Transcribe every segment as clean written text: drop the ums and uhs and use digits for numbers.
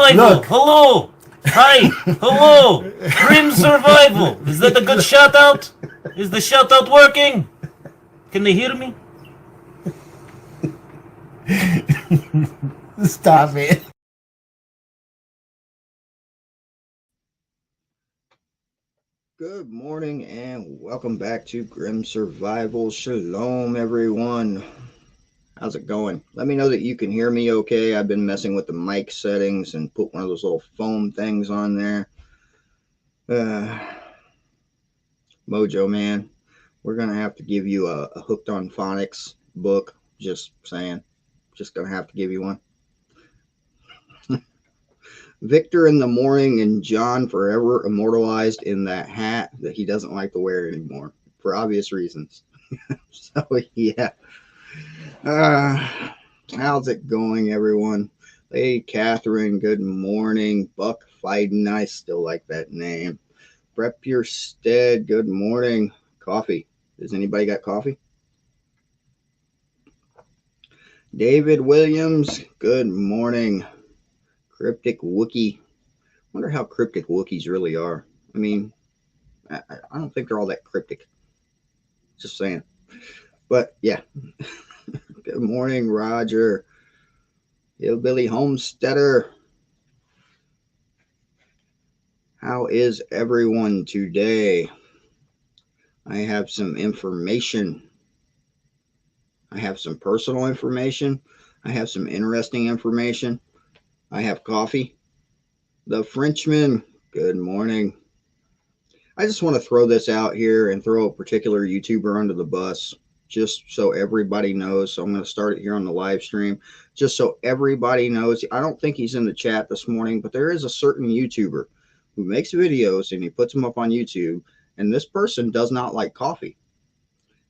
Survival. Look. Hello. Hi. Hello. Grim Survival. Is that a good shout out? Is the shout out working? Can they hear me? Stop it. Good morning and welcome back to Grim Survival. Shalom, everyone. How's it going? Let me know that you can hear me okay. I've been messing with the mic settings and put one of those little foam things on there. Mojo, man, we're going to have to give you a Hooked on Phonics book. Just saying. Just going to have to give you one. Victor in the morning and John forever immortalized in that hat that he doesn't like to wear anymore for obvious reasons. So, yeah. How's it going, everyone? Hey, Catherine, good morning. Buck Fiden, I still like that name. Brett Stead, good morning. Coffee. Does anybody got coffee? David Williams, good morning. Cryptic Wookie. Wonder how cryptic Wookiees really are. I mean, I don't think they're all that cryptic. Just saying. But, yeah. Good morning, Roger. Hillbilly Homesteader. How is everyone today? I have some information. I have some personal information. I have some interesting information. I have coffee. The Frenchman, good morning. I just want to throw this out here and throw a particular YouTuber under the bus, just so everybody knows. So I'm going to start it here on the live stream, just so everybody knows. I don't think he's in the chat this morning, but there is a certain YouTuber who makes videos and he puts them up on YouTube, and this person does not like coffee.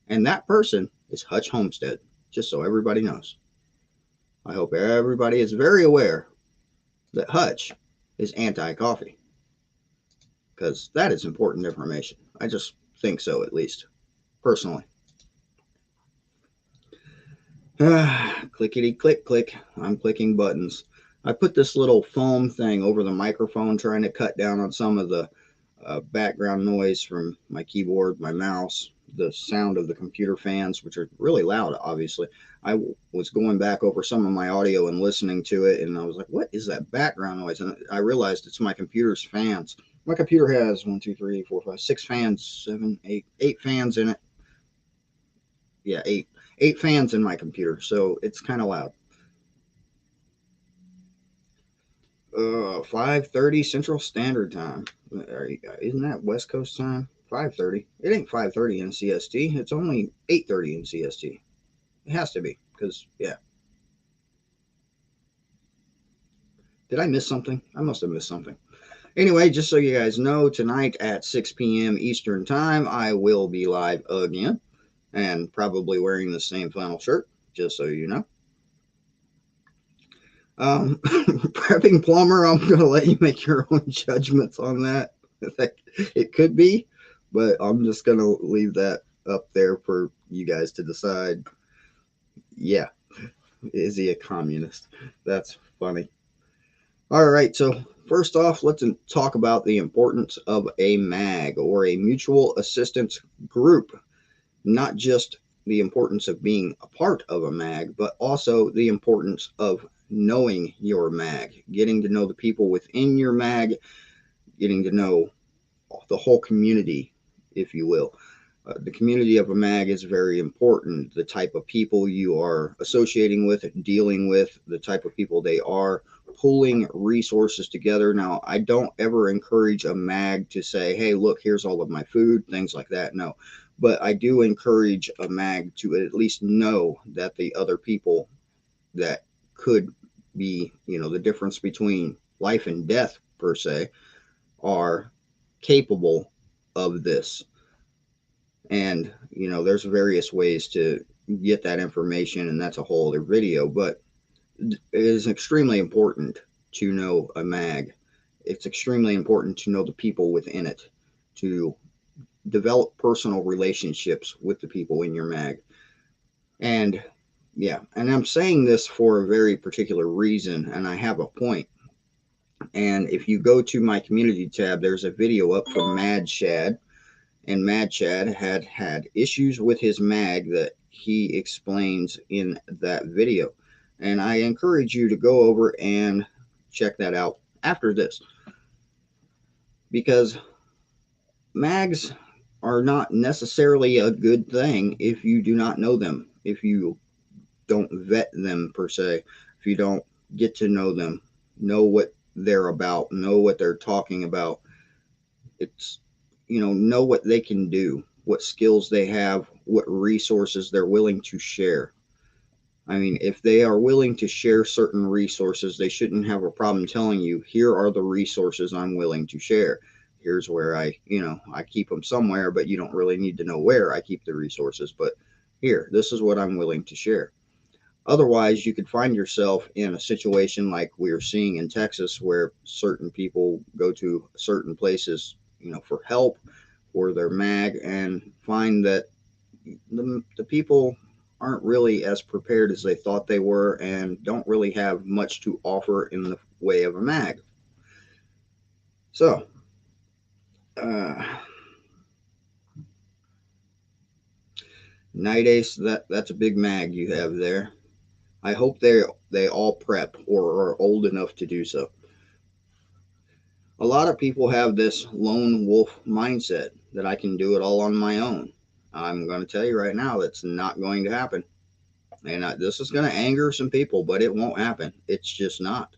And that person is Hutch Homestead, just so everybody knows. I hope everybody is very aware that Hutch is anti-coffee, because that is important information. I just think so, at least, personally. Clickety click click. I'm clicking buttons. I put this little foam thing over the microphone, trying to cut down on some of the background noise from my keyboard, my mouse, the sound of the computer fans, which are really loud, obviously. I was going back over some of my audio and listening to it, and I was like, what is that background noise? And I realized it's my computer's fans. My computer has 1, 2, 3, 4, 5, 6 fans, 7, 8, 8 fans in it. Yeah, 8 fans in my computer, so it's kind of loud. 5:30 Central Standard Time. Isn't that West Coast time? 5:30. It ain't 5:30 in CST. It's only 8:30 in CST. It has to be, because, yeah. Did I miss something? I must have missed something. Anyway, just so you guys know, tonight at 6 p.m. Eastern Time, I will be live again, and probably wearing the same flannel shirt, just so you know. Prepping plumber, I'm going to let you make your own judgments on that. It could be, but I'm just going to leave that up there for you guys to decide. Yeah. Is he a communist? That's funny. All right, so first off, let's talk about the importance of a MAG, or a mutual assistance group. Not just the importance of being a part of a MAG, but also the importance of knowing your MAG, getting to know the people within your MAG, getting to know the whole community, if you will. The community of a MAG is very important. The type of people you are associating with, dealing with, the type of people they are, pulling resources together. Now, I don't ever encourage a MAG to say, hey, look, here's all of my food, things like that. No. But I do encourage a MAG to at least know that the other people that could be, the difference between life and death, per se, are capable of this. And, there's various ways to get that information, and that's a whole other video, but it is extremely important to know a MAG. It's extremely important to know the people within it, to develop personal relationships with the people in your MAG. And yeah, and I'm saying this for a very particular reason, and I have a point. And if you go to my community tab, there's a video up from Mad Shad, and Mad Chad had issues with his mag that he explains in that video. And I encourage you to go over and check that out after this, because mags are not necessarily a good thing if you do not know them, if you don't vet them per se, if you don't get to know them, know what they're about, know what they're talking about. It's, know what they can do, what skills they have, what resources they're willing to share. I mean, if they are willing to share certain resources, they shouldn't have a problem telling you, here are the resources I'm willing to share. Here's where I keep them somewhere, but you don't really need to know where I keep the resources. But here, this is what I'm willing to share. Otherwise, you could find yourself in a situation like we're seeing in Texas, where certain people go to certain places, for help or their mag, and find that the people aren't really as prepared as they thought they were and don't really have much to offer in the way of a mag. So, uh, Night Ace, that's a big mag you have there. I hope they all prep or are old enough to do so. A lot of people have this lone wolf mindset that I can do it all on my own. I'm going to tell you right now that's not going to happen. And this is going to anger some people, but it won't happen. It's just not.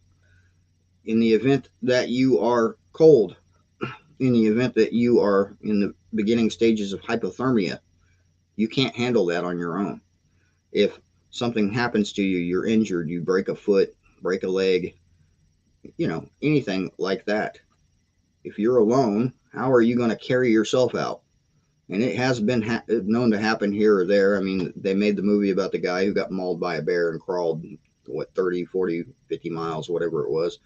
In the event that you are cold, in the event that you are in the beginning stages of hypothermia, you can't handle that on your own. If something happens to you, you're injured, you break a foot, break a leg, anything like that. If you're alone, how are you going to carry yourself out? And it has been known to happen here or there. I mean, they made the movie about the guy who got mauled by a bear and crawled, 30, 40, 50 miles, whatever it was.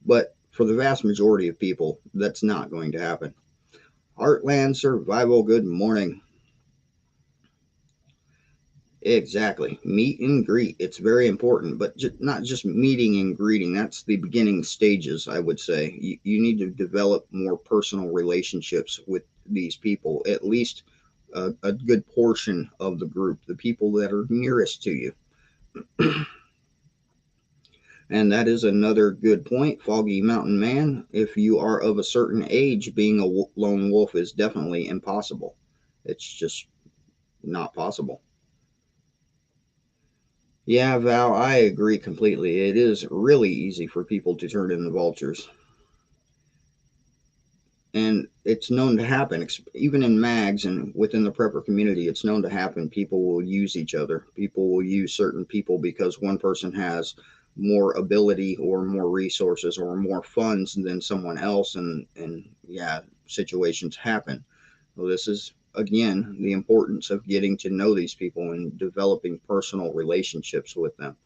But for the vast majority of people, that's not going to happen. Heartland Survival, good morning. Exactly. Meet and greet. It's very important, but not just meeting and greeting. That's the beginning stages, I would say. You need to develop more personal relationships with these people, at least a good portion of the group, the people that are nearest to you. And that is another good point, Foggy Mountain Man. If you are of a certain age, being a lone wolf is definitely impossible. It's just not possible. Yeah, Val, I agree completely. It is really easy for people to turn into vultures. And it's known to happen, even in mags and within the prepper community. It's known to happen. People will use each other. People will use certain people because one person has more ability or more resources or more funds than someone else, and yeah, situations happen. Well, this is again the importance of getting to know these people and developing personal relationships with them.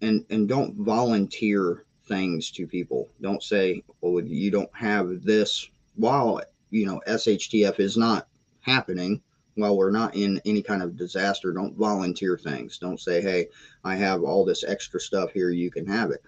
And don't volunteer things to people. Don't say, "Oh, you don't have this." While SHTF is not happening, while we're not in any kind of disaster, don't volunteer things. Don't say, "Hey, I have all this extra stuff here. You can have it."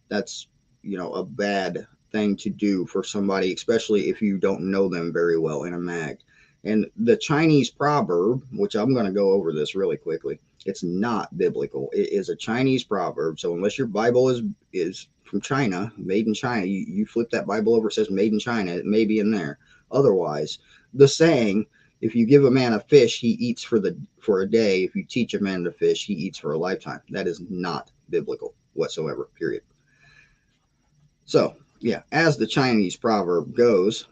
That's a bad thing to do for somebody, especially if you don't know them very well in a mag. And the Chinese proverb, which I'm going to go over this really quickly, it's not biblical. It is a Chinese proverb. So unless your Bible is from China, made in China, you flip that Bible over, it says made in China, it may be in there. Otherwise, the saying, if you give a man a fish, he eats for a day. If you teach a man to fish, he eats for a lifetime. That is not biblical whatsoever, period. So, yeah, as the Chinese proverb goes,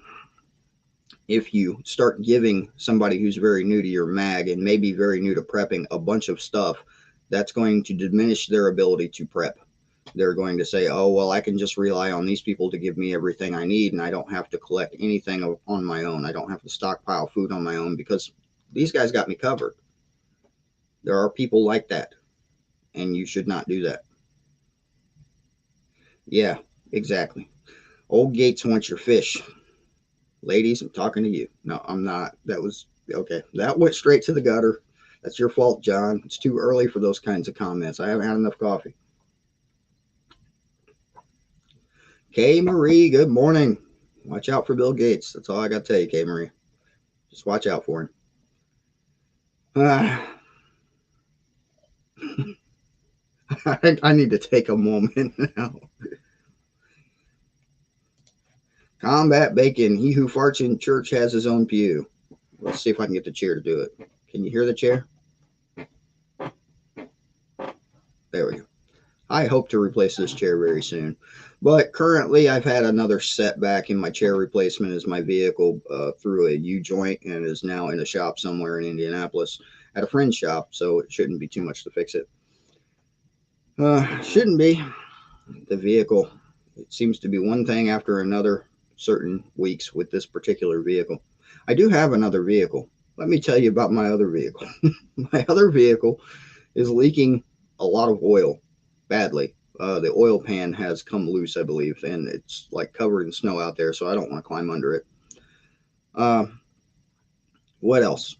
if you start giving somebody who's very new to your mag and maybe very new to prepping a bunch of stuff, that's going to diminish their ability to prep. They're going to say, "Oh, well, I can just rely on these people to give me everything I need, and I don't have to collect anything on my own. I don't have to stockpile food on my own because these guys got me covered." There are people like that, and you should not do that. Yeah, exactly. Old Gates wants your fish. Ladies, I'm talking to you. No, I'm not. That was okay. That went straight to the gutter. That's your fault, John. It's too early for those kinds of comments. I haven't had enough coffee. Kay Marie, good morning. Watch out for Bill Gates. That's all I got to tell you, Kay Marie. Just watch out for him. I need to take a moment now. Combat Bacon. He who farts in church has his own pew. Let's see if I can get the chair to do it. Can you hear the chair? There we go. I hope to replace this chair very soon. But currently, I've had another setback in my chair replacement as my vehicle threw a U-joint and is now in a shop somewhere in Indianapolis at a friend's shop, so it shouldn't be too much to fix it. Shouldn't be. The vehicle, it seems to be one thing after another certain weeks with this particular vehicle. I do have another vehicle. Let me tell you about my other vehicle. My other vehicle is leaking a lot of oil badly. The oil pan has come loose, I believe, and it's like covered in snow out there, so I don't want to climb under it. What else?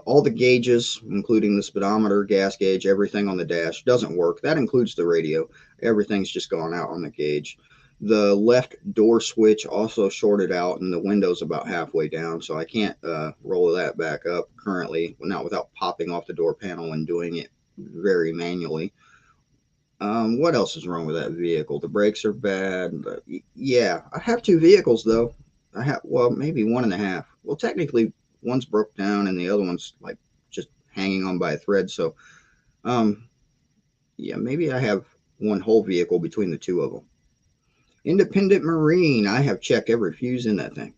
All the gauges, including the speedometer, gas gauge, everything on the dash doesn't work. That includes the radio. Everything's just gone out on the gauge. The left door switch also shorted out, and the window's about halfway down, so I can't roll that back up currently, not without popping off the door panel and doing it very manually. What else is wrong with that vehicle? The brakes are bad. Yeah, I have two vehicles though. I have, well, maybe one and a half. Well, technically, one's broke down and the other one's like just hanging on by a thread. So, yeah, maybe I have one whole vehicle between the two of them. Independent Marine. I have checked every fuse in that thing,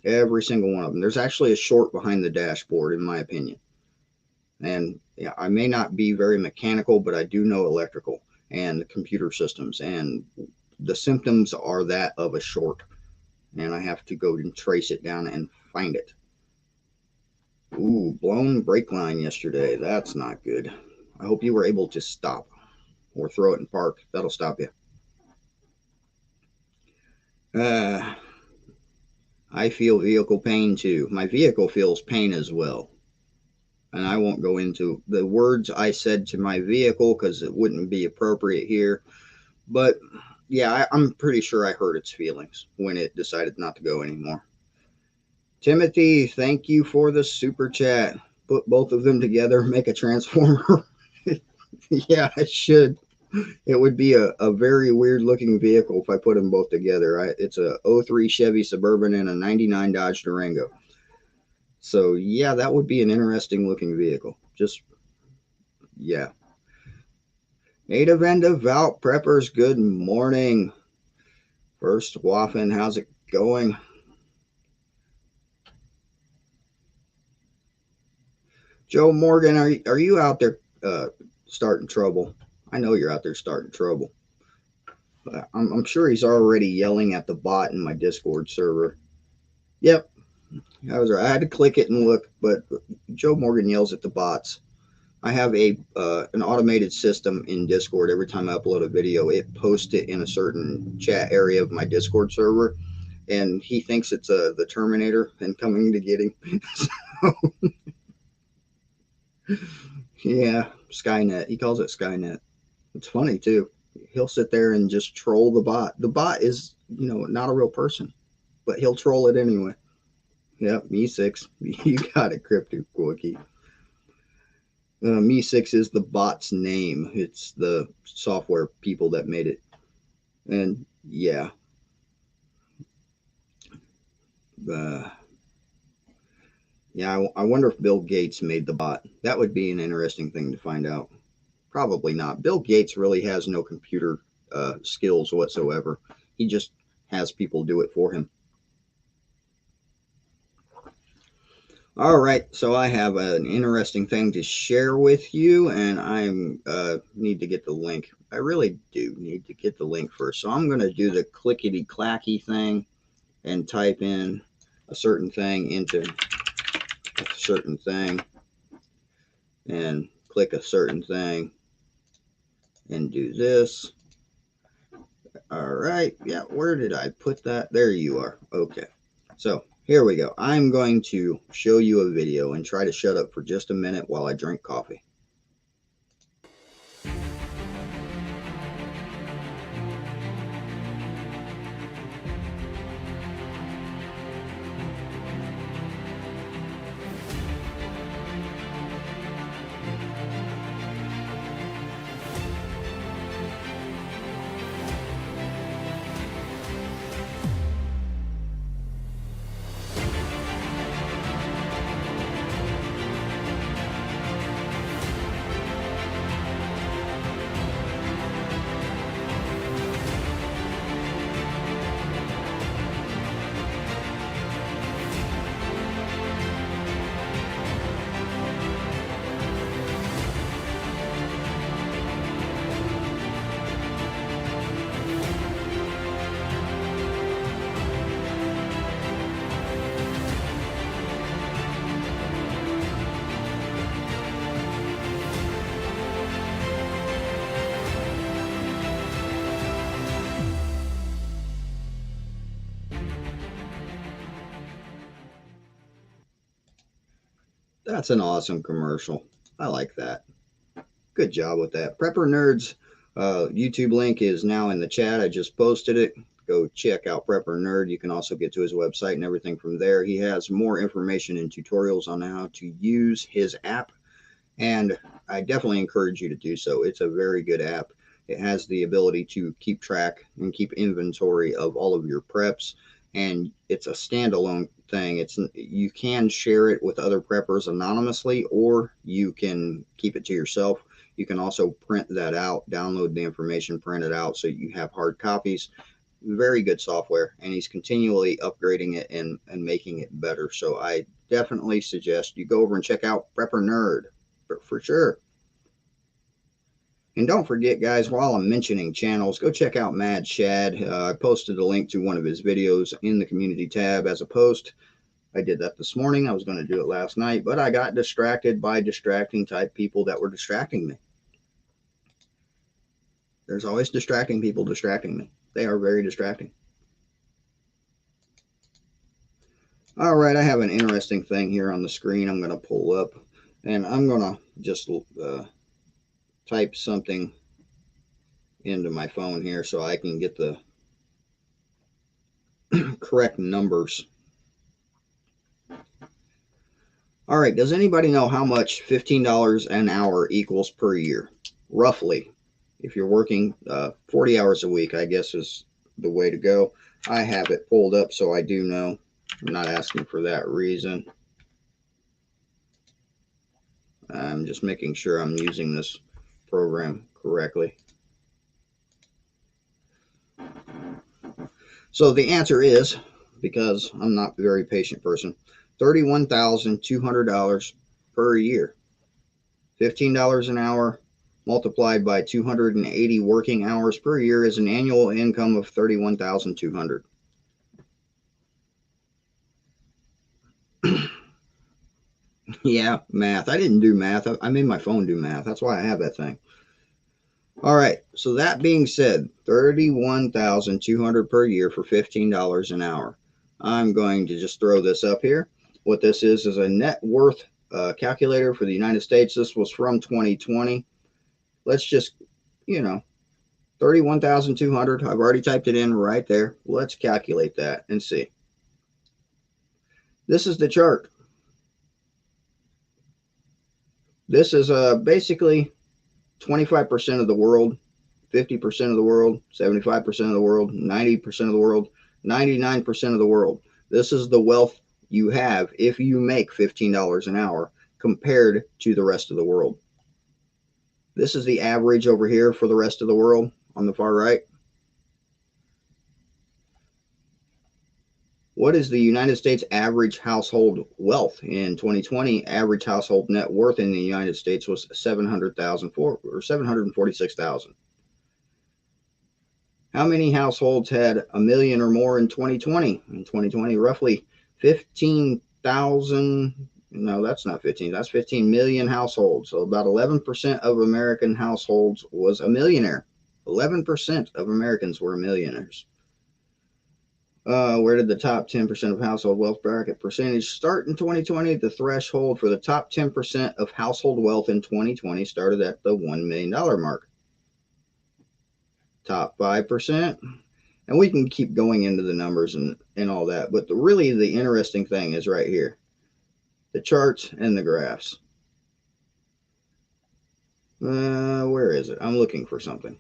every single one of them. There's actually a short behind the dashboard, in my opinion. And yeah, I may not be very mechanical, but I do know electrical and computer systems, and the symptoms are that of a short, and I have to go and trace it down and find it. Ooh, blown brake line yesterday. That's not good. I hope you were able to stop or throw it in park. That'll stop you. I feel vehicle pain too. My vehicle feels pain as well. And I won't go into the words I said to my vehicle because it wouldn't be appropriate here. But yeah, I'm pretty sure I hurt its feelings when it decided not to go anymore. Timothy, thank you for the super chat. Put both of them together, make a transformer. Yeah, I should. It would be a very weird looking vehicle if I put them both together. It's a 03 Chevy Suburban and a 99 Dodge Durango. So yeah, that would be an interesting looking vehicle. Just, yeah. Native and Devout Preppers, good morning. First Waffen, how's it going? Joe Morgan, are you out there starting trouble? I know you're out there starting trouble. I'm sure he's already yelling at the bot in my Discord server. Yep, I was right. I had to click it and look, but Joe Morgan yells at the bots. I have an automated system in Discord. Every time I upload a video, it posts it in a certain chat area of my Discord server, and he thinks it's the Terminator and coming to get him. So, yeah, Skynet. He calls it Skynet. It's funny too. He'll sit there and just troll the bot. The bot is, not a real person, but he'll troll it anyway. Yep, Me6. You got it, Crypto Quickie. Me6 is the bot's name. It's the software people that made it. And yeah. Yeah, I wonder if Bill Gates made the bot. That would be an interesting thing to find out. Probably not. Bill Gates really has no computer skills whatsoever. He just has people do it for him. All right, so I have an interesting thing to share with you, and I need to get the link. I really do need to get the link first. So I'm going to do the clickety-clacky thing and type in a certain thing into a certain thing and click a certain thing and do this. All right, yeah, where did I put that? There you are. Okay, so here we go. I'm going to show you a video and try to shut up for just a minute while I drink coffee. That's an awesome commercial. I like that. Good job with that. Prepper Nerds YouTube link is now in the chat. I just posted it. Go check out Prepper Nerd. You can also get to his website and everything from there. He has more information and tutorials on how to use his app, and I definitely encourage you to do so. It's a very good app. It has the ability to keep track and keep inventory of all of your preps, and it's a standalone thing. You can share it with other preppers anonymously, or you can keep it to yourself. You can also print that out, download the information, print it out so you have hard copies. Very good software, and he's continually upgrading it and making it better. So I definitely suggest you go over and check out Prepper Nerd for sure. And don't forget, guys, while I'm mentioning channels, go check out Mad Shad. I posted a link to one of his videos in the community tab as a post. I did that this morning. I was going to do it last night, but I got distracted by distracting type people that were distracting me. There's always distracting people distracting me. They are very distracting. All right, I have an interesting thing here on the screen I'm going to pull up, and I'm going to just type something into my phone here so I can get the correct numbers. All right, does anybody know how much $15 an hour equals per year? Roughly. If you're working 40 hours a week, I guess is the way to go. I have it pulled up so I do know. I'm not asking for that reason. I'm just making sure I'm using this program correctly. So the answer is, because I'm not a very patient person, $31,200 per year. $15 an hour multiplied by 280 working hours per year is an annual income of $31,200. Yeah, math. I didn't do math. I made my phone do math. That's why I have that thing. All right. So that being said, $31,200 per year for $15 an hour. I'm going to just throw this up here. What this is a net worth calculator for the United States. This was from 2020. Let's just, 31,200. I've already typed it in right there. Let's calculate that and see. This is the chart. This is basically 25% of the world, 50% of the world, 75% of the world, 90% of the world, 99% of the world. This is the wealth you have if you make $15 an hour compared to the rest of the world. This is the average over here for the rest of the world on the far right. What is the United States average household wealth in 2020? Average household net worth in the United States was $746,000. How many households had a million or more in 2020? In 2020, roughly 15,000. No, that's not 15. That's 15 million households. So about 11% of American households was a millionaire. 11% of Americans were millionaires. Where did the top 10% of household wealth bracket percentage start in 2020? The threshold for the top 10% of household wealth in 2020 started at the $1 million mark. Top 5%. And we can keep going into the numbers and all that. But really the interesting thing is right here. The charts and the graphs. Where is it? I'm looking for something.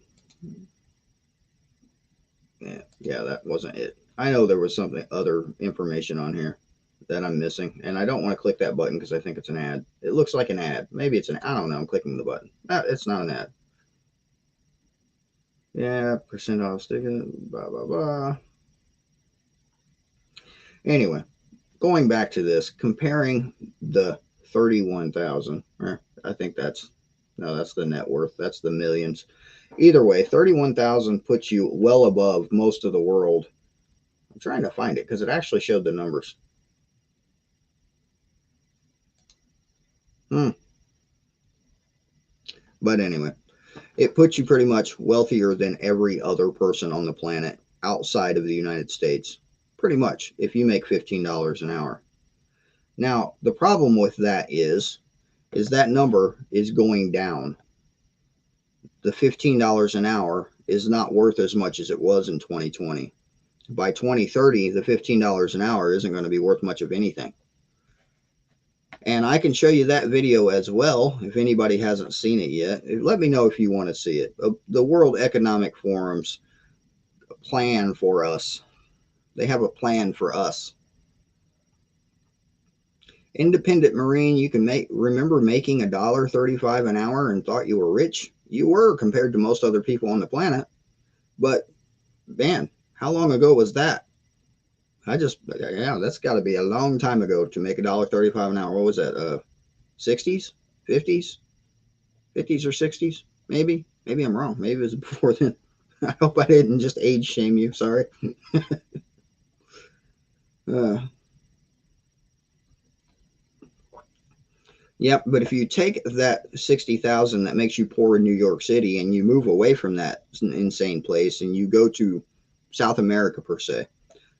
Yeah, that wasn't it. I know there was something, other information on here that I'm missing, and I don't want to click that button because I think it's an ad. It looks like an ad. Maybe it's I don't know. I'm clicking the button. It's not an ad. Yeah, percent off sticker, blah, blah, blah. Anyway, going back to this, comparing the 31,000, I think that's the net worth. That's the millions. Either way, 31,000 puts you well above most of the world. I'm trying to find it because it actually showed the numbers. But anyway, it puts you pretty much wealthier than every other person on the planet outside of the United States. Pretty much, if you make $15 an hour. Now, the problem with that is that number is going down. The $15 an hour is not worth as much as it was in 2020. By 2030, the $15 an hour isn't going to be worth much of anything. And I can show you that video as well if anybody hasn't seen it yet. Let me know if you want to see it. The World Economic Forum's plan for us. They have a plan for us. Independent Marine, you can remember making $1.35 an hour and thought you were rich? You were compared to most other people on the planet. But man, how long ago was that? Yeah, that's got to be a long time ago to make $1.35 an hour. What was that? 60s, 50s, 50s or 60s? Maybe I'm wrong. Maybe it was before then. I hope I didn't just age shame you. Sorry. Yep, but if you take that 60,000 that makes you poor in New York City and you move away from that insane place and you go to South America per se,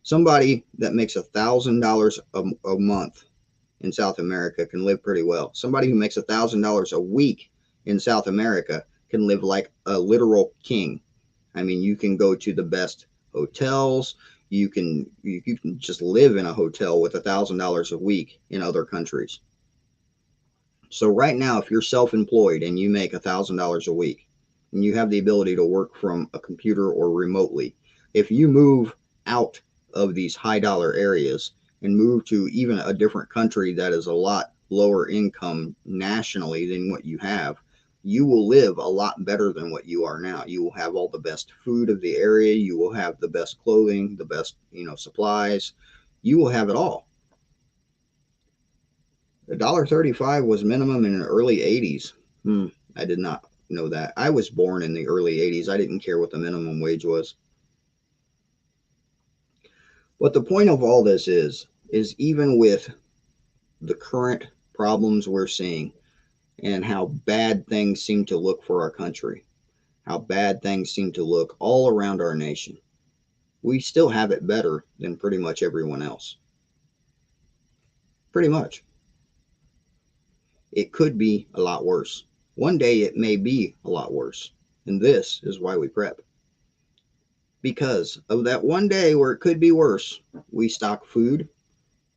somebody that makes $1,000 a month in South America can live pretty well. Somebody who makes $1,000 a week in South America can live like a literal king. I mean, you can go to the best hotels. You can just live in a hotel with $1,000 a week in other countries. So right now, if you're self-employed and you make $1,000 a week and you have the ability to work from a computer or remotely, if you move out of these high dollar areas and move to even a different country that is a lot lower income nationally than what you have, you will live a lot better than what you are now. You will have all the best food of the area. You will have the best clothing, the best, supplies. You will have it all. $1.35 was minimum in the early 80s. I did not know that. I was born in the early 80s. I didn't care what the minimum wage was. But the point of all this is even with the current problems we're seeing and how bad things seem to look for our country, how bad things seem to look all around our nation, we still have it better than pretty much everyone else. Pretty much. It could be a lot worse. One day it may be a lot worse. And this is why we prep. Because of that one day where it could be worse, we stock food.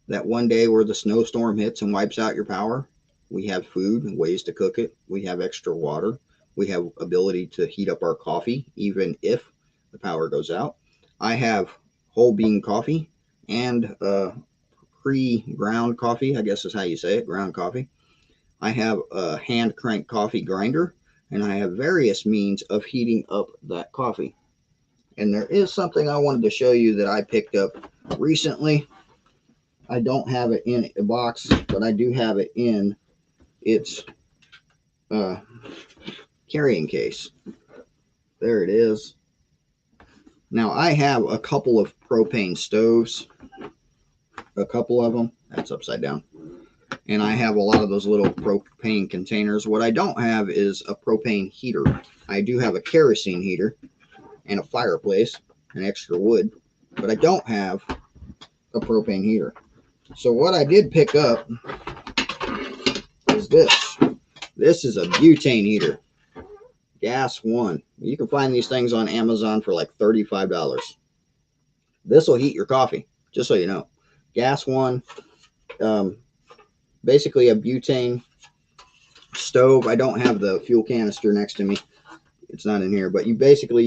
That one day where the snowstorm hits and wipes out your power, we have food and ways to cook it. We have extra water. We have ability to heat up our coffee even if the power goes out. I have whole bean coffee and pre-ground coffee, I guess is how you say it, ground coffee. I have a hand crank coffee grinder, and I have various means of heating up that coffee. And there is something I wanted to show you that I picked up recently. I don't have it in a box, but I do have it in its carrying case. There it is. Now I have a couple of propane stoves, a couple of them. That's upside down. And I have a lot of those little propane containers. What I don't have is a propane heater. I do have a kerosene heater and a fireplace and extra wood, but I don't have a propane heater. So what I did pick up is this. This is a butane heater. Gas 1. You can find these things on Amazon for like $35. This will heat your coffee, just so you know. Gas 1. Basically a butane stove. I don't have the fuel canister next to me. It's not in here, but you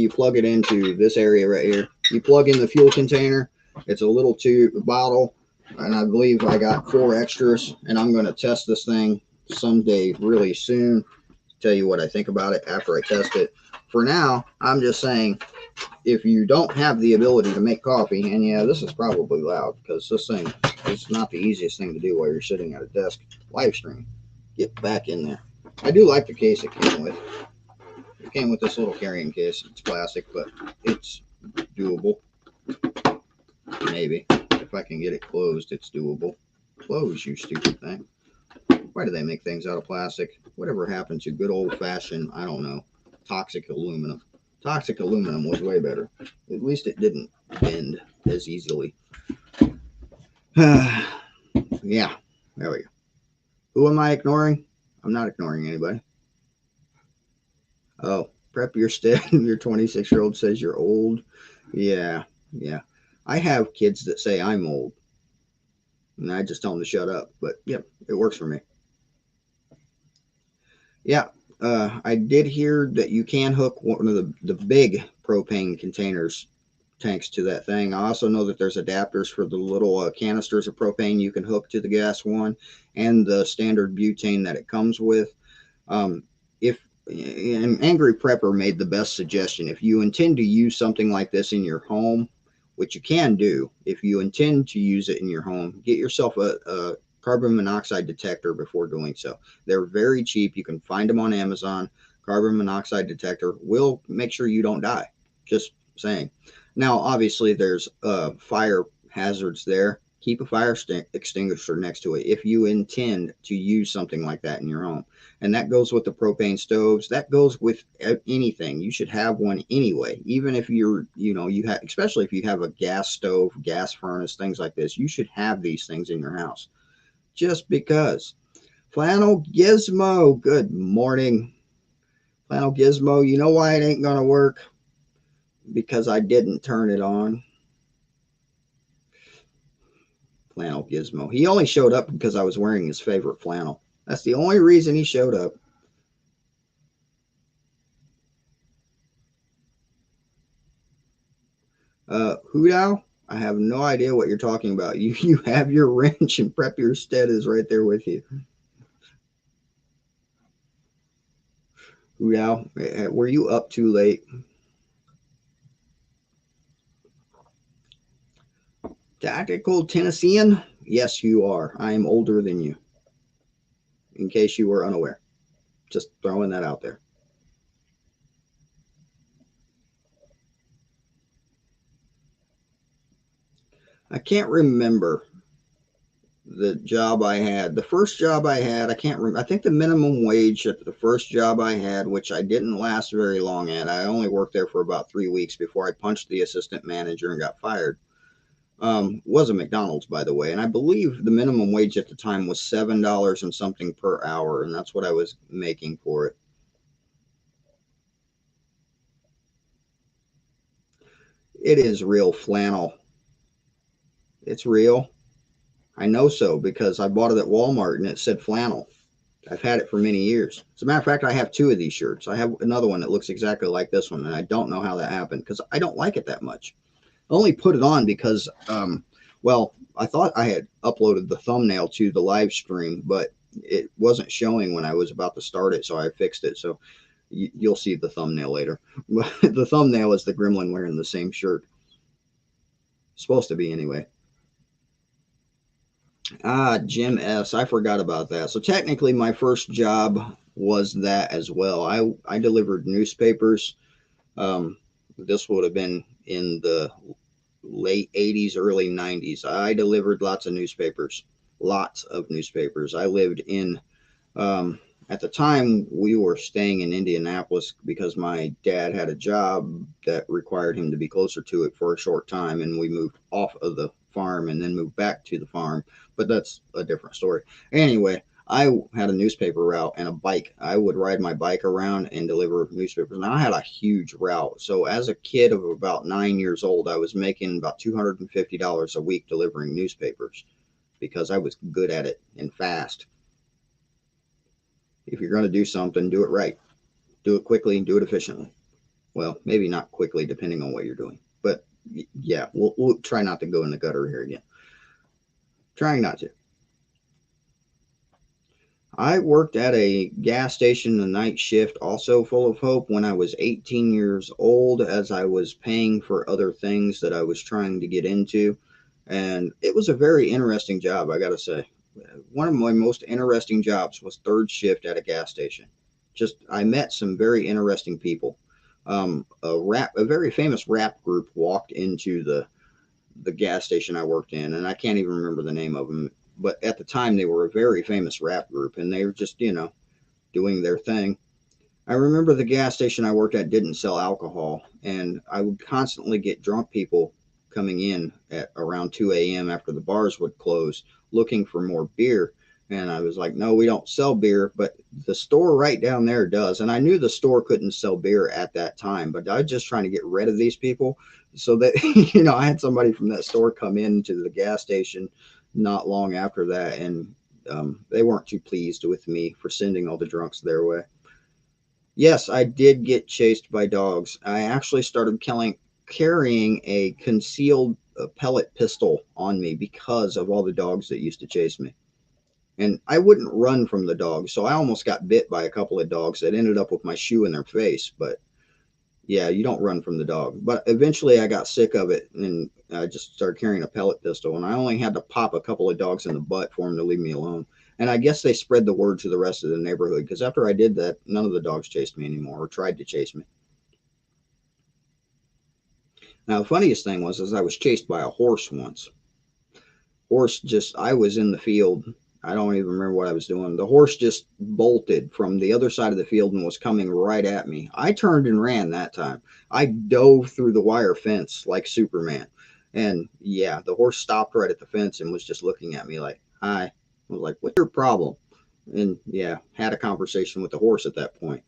plug it into this area right here. You plug in the fuel container. It's a little bottle, and I believe I got 4 extras, and I'm going to test this thing someday really soon. Tell you what I think about it after I test it. For now, I'm just saying, if you don't have the ability to make coffee, and yeah, this is probably loud because this thing is not the easiest thing to do while you're sitting at a desk live stream. Get back in there. I do like the case it came with. It came with this little carrying case. It's plastic, but it's doable. Maybe. If I can get it closed, it's doable. Close, you stupid thing. Why do they make things out of plastic? Whatever happened to good old-fashioned, I don't know, toxic aluminum? Toxic aluminum was way better. At least it didn't bend as easily. Yeah. There we go. Who am I ignoring? I'm not ignoring anybody. Oh, prep your stead. Your 26-year-old says you're old. Yeah, yeah. I have kids that say I'm old, and I just tell them to shut up. But yeah, it works for me. Yeah, I did hear that you can hook one of the big propane containers tanks to that thing. I also know that there's adapters for the little canisters of propane you can hook to the gas one, and the standard butane that it comes with. If An angry prepper made the best suggestion. If you intend to use something like this in your home, which you can do, if you intend to use it in your home, get yourself a carbon monoxide detector before doing so. They're very cheap. You can find them on Amazon. Carbon monoxide detector will make sure you don't die. Just saying. Now, obviously, there's fire hazards there. Keep a fire extinguisher next to it if you intend to use something like that in your home. And that goes with the propane stoves. That goes with anything. You should have one anyway. Even if you're, you have, especially if you have a gas stove, gas furnace, things like this, you should have these things in your house. Just because. Flannel Gizmo, good morning. Flannel Gizmo, you know why it ain't going to work? Because I didn't turn it on. Flannel Gizmo. He only showed up because I was wearing his favorite flannel. That's the only reason he showed up. Hoodow, I have no idea what you're talking about. You have your wrench and prep your stead is right there with you. Hoodow, were you up too late? Tactical Tennessean? Yes, you are. I am older than you, in case you were unaware. Just throwing that out there. I can't remember the job I had. The first job I had, I can't remember. I think the minimum wage at the first job I had, which I didn't last very long at, I only worked there for about 3 weeks before I punched the assistant manager and got fired. Was a McDonald's, by the way, and I believe the minimum wage at the time was $7 and something per hour, and that's what I was making for it. It is real flannel. It's real. I know so because I bought it at Walmart and it said flannel. I've had it for many years. As a matter of fact, I have two of these shirts. I have another one that looks exactly like this one, and I don't know how that happened because I don't like it that much. I only put it on because, well, I thought I had uploaded the thumbnail to the live stream, but it wasn't showing when I was about to start it, so I fixed it. So you'll see the thumbnail later. The thumbnail is the gremlin wearing the same shirt. Supposed to be anyway. Jim S. I forgot about that. So technically, my first job was that as well. I delivered newspapers. This would have been in the late 80s, early 90s. I delivered lots of newspapers. Lots of newspapers. I lived in, at the time, we were staying in Indianapolis because my dad had a job that required him to be closer to it for a short time, and we moved off of the farm and then moved back to the farm. But that's a different story. Anyway, I had a newspaper route and a bike. I would ride my bike around and deliver newspapers. Now I had a huge route. So as a kid of about 9 years old, I was making about $250 a week delivering newspapers because I was good at it and fast. If you're going to do something, do it right. Do it quickly and do it efficiently. Well, maybe not quickly, depending on what you're doing. But yeah, we'll try not to go in the gutter here again. Trying not to. I worked at a gas station the night shift, also full of hope, when I was 18 years old, as I was paying for other things that I was trying to get into. And it was a very interesting job, I got to say. One of my most interesting jobs was third shift at a gas station. Just, I met some very interesting people. A very famous rap group walked into the gas station I worked in, and I can't even remember the name of them. But at the time, they were a very famous rap group, and they were just, doing their thing. I remember the gas station I worked at didn't sell alcohol, and I would constantly get drunk people coming in at around 2 a.m. after the bars would close looking for more beer. And I was like, no, we don't sell beer, but the store right down there does. And I knew the store couldn't sell beer at that time, but I was just trying to get rid of these people so that, I had somebody from that store come into the gas station not long after that. And they weren't too pleased with me for sending all the drunks their way. Yes, I did get chased by dogs. I actually started carrying a concealed pellet pistol on me because of all the dogs that used to chase me. And I wouldn't run from the dogs, so I almost got bit by a couple of dogs that ended up with my shoe in their face. But yeah, you don't run from the dog. But eventually I got sick of it and I just started carrying a pellet pistol. And I only had to pop a couple of dogs in the butt for them to leave me alone. And I guess they spread the word to the rest of the neighborhood because after I did that, none of the dogs chased me anymore or tried to chase me. Now, the funniest thing was I was chased by a horse once. I was in the field. I don't even remember what I was doing. The horse just bolted from the other side of the field and was coming right at me. I turned and ran that time. I dove through the wire fence like Superman. And yeah, the horse stopped right at the fence and was just looking at me like, hi. I was like, what's your problem? And yeah, had a conversation with the horse at that point.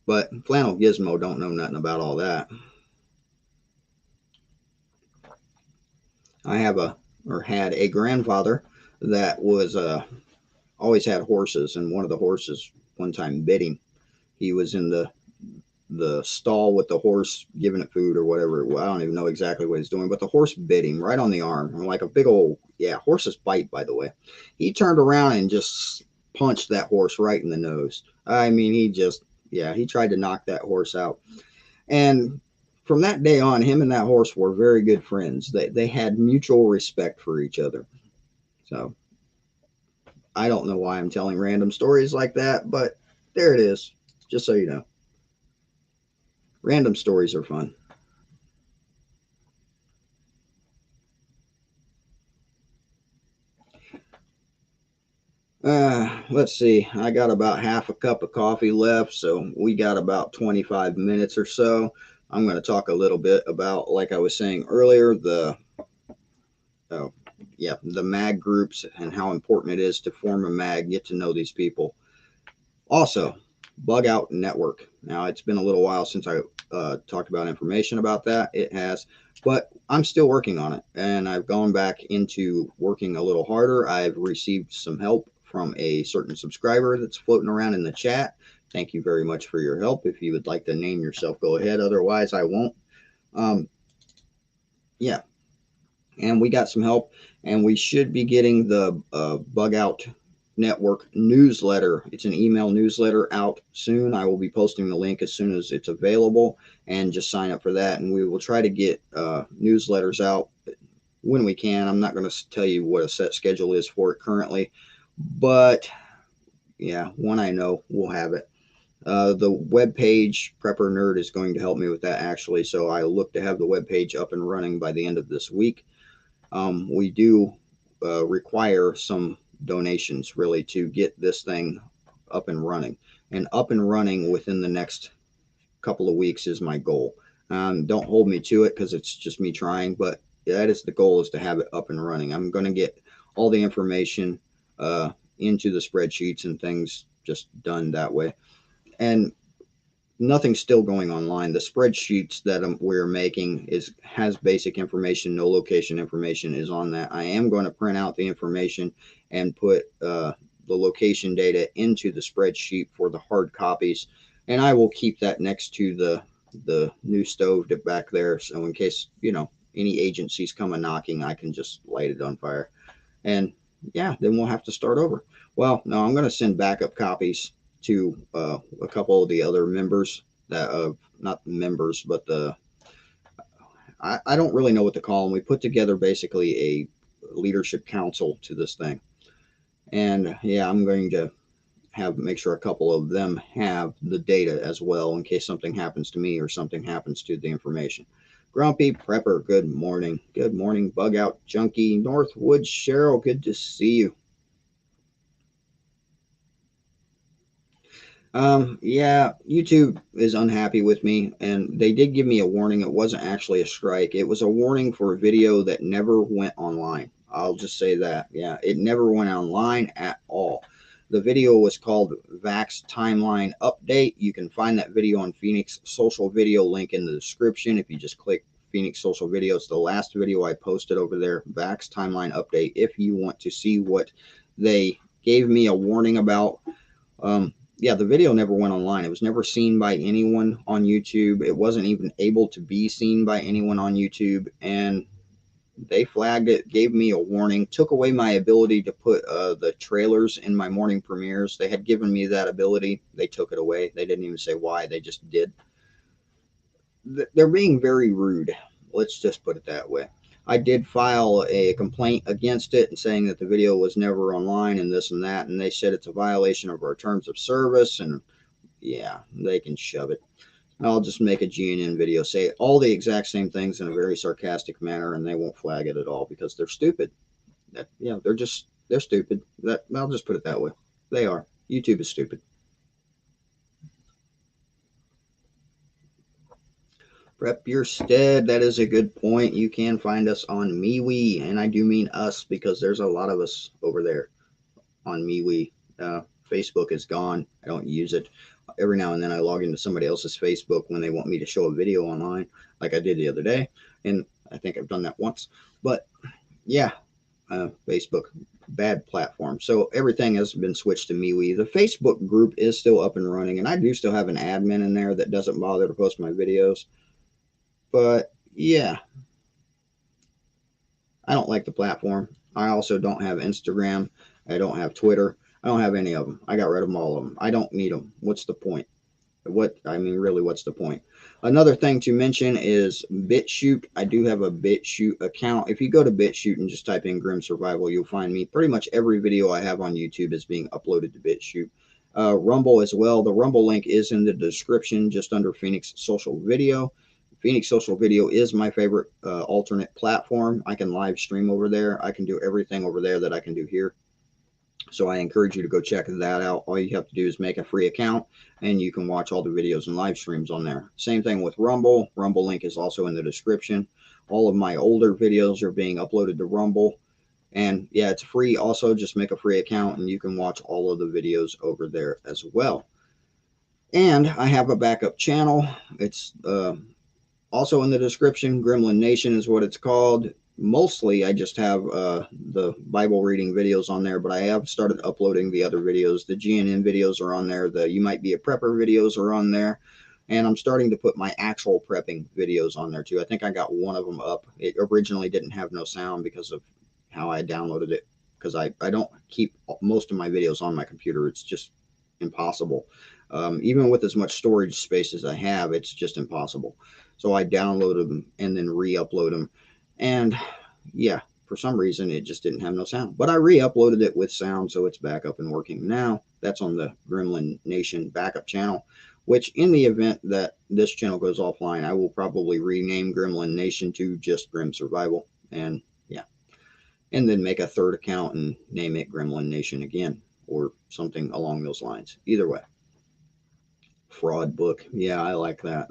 But Flannel Gizmo don't know nothing about all that. I had a grandfather that was always had horses, and one of the horses one time bit him. He was in the stall with the horse giving it food or whatever. Well, I don't even know exactly what he's doing, but the horse bit him right on the arm, like a big old, yeah, horses bite, by the way. He turned around and just punched that horse right in the nose. I mean, he tried to knock that horse out. And from that day on, him and that horse were very good friends. They had mutual respect for each other. So I don't know why I'm telling random stories like that, but there it is, just so you know. Random stories are fun. Let's see. I got about half a cup of coffee left, so we got about 25 minutes or so. I'm going to talk a little bit about, like I was saying earlier, the mag groups and how important it is to form a mag, get to know these people. Also, Bug Out Network. Now, it's been a little while since I talked about information about that. It has, but I'm still working on it, and I've gone back into working a little harder. I've received some help from a certain subscriber that's floating around in the chat. Thank you very much for your help. If you would like to name yourself, go ahead. Otherwise, I won't. Yeah, and we got some help, and we should be getting the Bug Out Network newsletter. It's an email newsletter out soon. I will be posting the link as soon as it's available, and just sign up for that. And we will try to get newsletters out when we can. I'm not going to tell you what a set schedule is for it currently, but yeah, when I know, we'll have it. The web page, Prepper Nerd is going to help me with that actually, so I look to have the web page up and running by the end of this week. We do require some donations really to get this thing up and running, and up and running within the next couple of weeks is my goal. Don't hold me to it because it's just me trying, but that is the goal, is to have it up and running. I'm going to get all the information into the spreadsheets and things just done that way. And nothing's still going online. The spreadsheets that we're making has basic information. No location information is on that. I am going to print out the information and put the location data into the spreadsheet for the hard copies, and I will keep that next to the new stove back there, so in case any agencies come a knocking, I can just light it on fire. And yeah, then we'll have to start over. Well, no, I'm going to send backup copies to a couple of the other members that not members, but I don't really know what to call them. We put together basically a leadership council to this thing, and yeah, I'm going to make sure a couple of them have the data as well in case something happens to me or something happens to the information. Grumpy Prepper, good morning. Good morning, Bug Out Junkie. Northwood Cheryl, good to see you. Yeah, YouTube is unhappy with me, and they did give me a warning. It wasn't actually a strike. It was a warning for a video that never went online. I'll just say that. Yeah, it never went online at all. The video was called Vax Timeline Update. You can find that video on Phoenix Social Video, link in the description. If you just click Phoenix Social Video, it's the last video I posted over there, Vax Timeline Update. If you want to see what they gave me a warning about, yeah, the video never went online. It was never seen by anyone on YouTube. It wasn't even able to be seen by anyone on YouTube, and they flagged it, gave me a warning, took away my ability to put the trailers in my morning premieres. They had given me that ability. They took it away. They didn't even say why. They just did. They're being very rude. Let's just put it that way. I did file a complaint against it and saying that the video was never online and this and that. And they said it's a violation of our terms of service. And yeah, they can shove it. I'll just make a GNN video, say all the exact same things in a very sarcastic manner, and they won't flag it at all because they're stupid. Yeah, they're stupid. I'll just put it that way. They are. YouTube is stupid. Prep your stead. That is a good point. You can find us on MeWe, and I do mean us because there's a lot of us over there on MeWe. Facebook is gone. I don't use it. Every now and then I log into somebody else's Facebook when they want me to show a video online, like I did the other day. And I think I've done that once. But yeah, Facebook, bad platform. So everything has been switched to MeWe. The Facebook group is still up and running, and I do still have an admin in there that doesn't bother to post my videos. But yeah, I don't like the platform. I also don't have Instagram. I don't have Twitter. I don't have any of them. I got rid of them, all of them. I don't need them. What's the point? Really, what's the point? Another thing to mention is BitChute. I do have a BitChute account. If you go to BitChute and just type in Grim Survival, you'll find me. Pretty much every video I have on YouTube is being uploaded to BitChute. Rumble as well. The Rumble link is in the description just under Phoenix Social Video. Phoenix Social Video is my favorite alternate platform. I can live stream over there. I can do everything over there that I can do here. So I encourage you to go check that out. All you have to do is make a free account and you can watch all the videos and live streams on there. Same thing with Rumble. Rumble link is also in the description. All of my older videos are being uploaded to Rumble. And yeah, it's free. Also, just make a free account and you can watch all of the videos over there as well. And I have a backup channel. It's also in the description. Gremlin Nation is what it's called. Mostly I just have the Bible reading videos on there, but I have started uploading the other videos. The GNN videos are on there. The You Might Be a Prepper videos are on there. And I'm starting to put my actual prepping videos on there too. I think I got one of them up. It originally didn't have no sound because of how I downloaded it. Because I don't keep most of my videos on my computer. It's just impossible. Even with as much storage space as I have, it's just impossible. So I downloaded them and then re-upload them. And yeah, for some reason, it just didn't have no sound. But I re-uploaded it with sound, so it's back up and working now. That's on the Gremlin Nation backup channel, which in the event that this channel goes offline, I will probably rename Gremlin Nation to just Grim Survival. And yeah, and then make a third account and name it Gremlin Nation again or something along those lines. Either way. Fraud book. Yeah, I like that.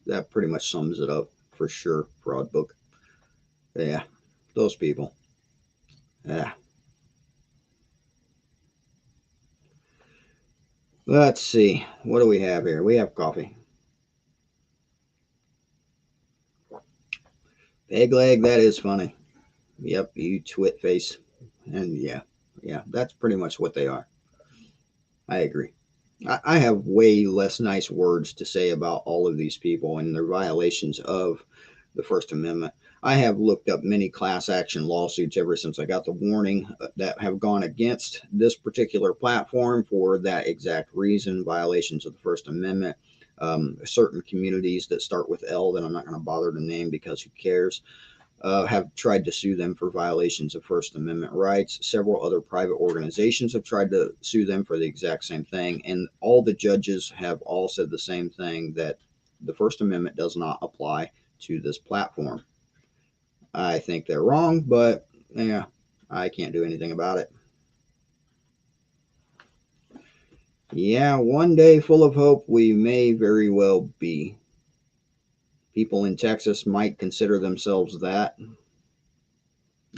That pretty much sums it up for sure. Fraud book. Yeah, those people. Yeah. Let's see. What do we have here? We have coffee. Egg leg, that is funny. Yep, you twit face. And yeah, that's pretty much what they are. I agree. I have way less nice words to say about all of these people and their violations of the First Amendment. I have looked up many class action lawsuits ever since I got the warning that have gone against this particular platform for that exact reason, violations of the First Amendment. Certain communities that start with L that I'm not going to bother to name because who cares, have tried to sue them for violations of First Amendment rights. Several other private organizations have tried to sue them for the exact same thing. And all the judges have all said the same thing, that the First Amendment does not apply to this platform. I think they're wrong, but yeah, I can't do anything about it. Yeah, one day full of hope we may very well be. People in Texas might consider themselves that.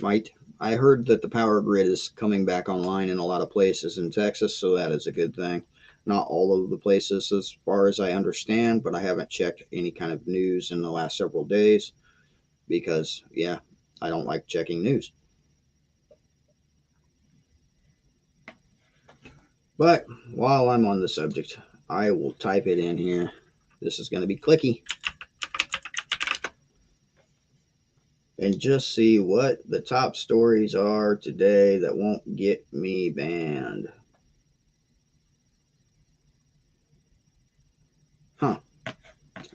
Might. I heard that the power grid is coming back online in a lot of places in Texas, so that is a good thing. Not all of the places, as far as I understand, but I haven't checked any kind of news in the last several days because, yeah, I don't like checking news. But while I'm on the subject, I will type it in here. This is going to be clicky. And just see what the top stories are today that won't get me banned. Huh.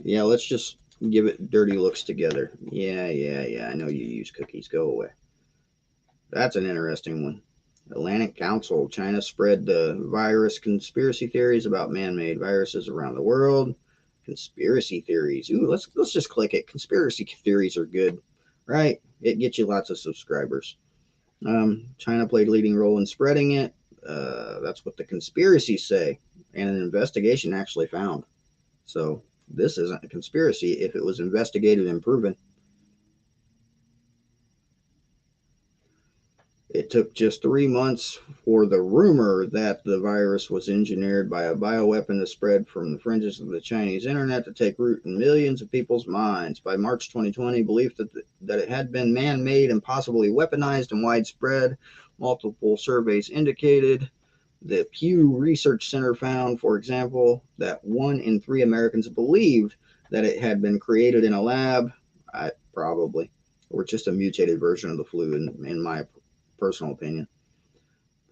Yeah, let's just give it dirty looks together. Yeah. I know you use cookies. Go away. That's an interesting one. Atlantic Council. China spread the virus. Conspiracy theories about man-made viruses around the world. Conspiracy theories. Ooh, let's just click it. Conspiracy theories are good, right? It gets you lots of subscribers. China played leading role in spreading it. That's what the conspiracies say, and an investigation actually found. So this isn't a conspiracy if it was investigated and proven. It took just 3 months for the rumor that the virus was engineered by a bioweapon to spread from the fringes of the Chinese internet to take root in millions of people's minds. By March 2020, belief that it had been man-made and possibly weaponized and widespread. Multiple surveys indicated. The Pew Research Center found, for example, that 1 in 3 Americans believed that it had been created in a lab. Probably. Or just a mutated version of the flu, in my personal opinion.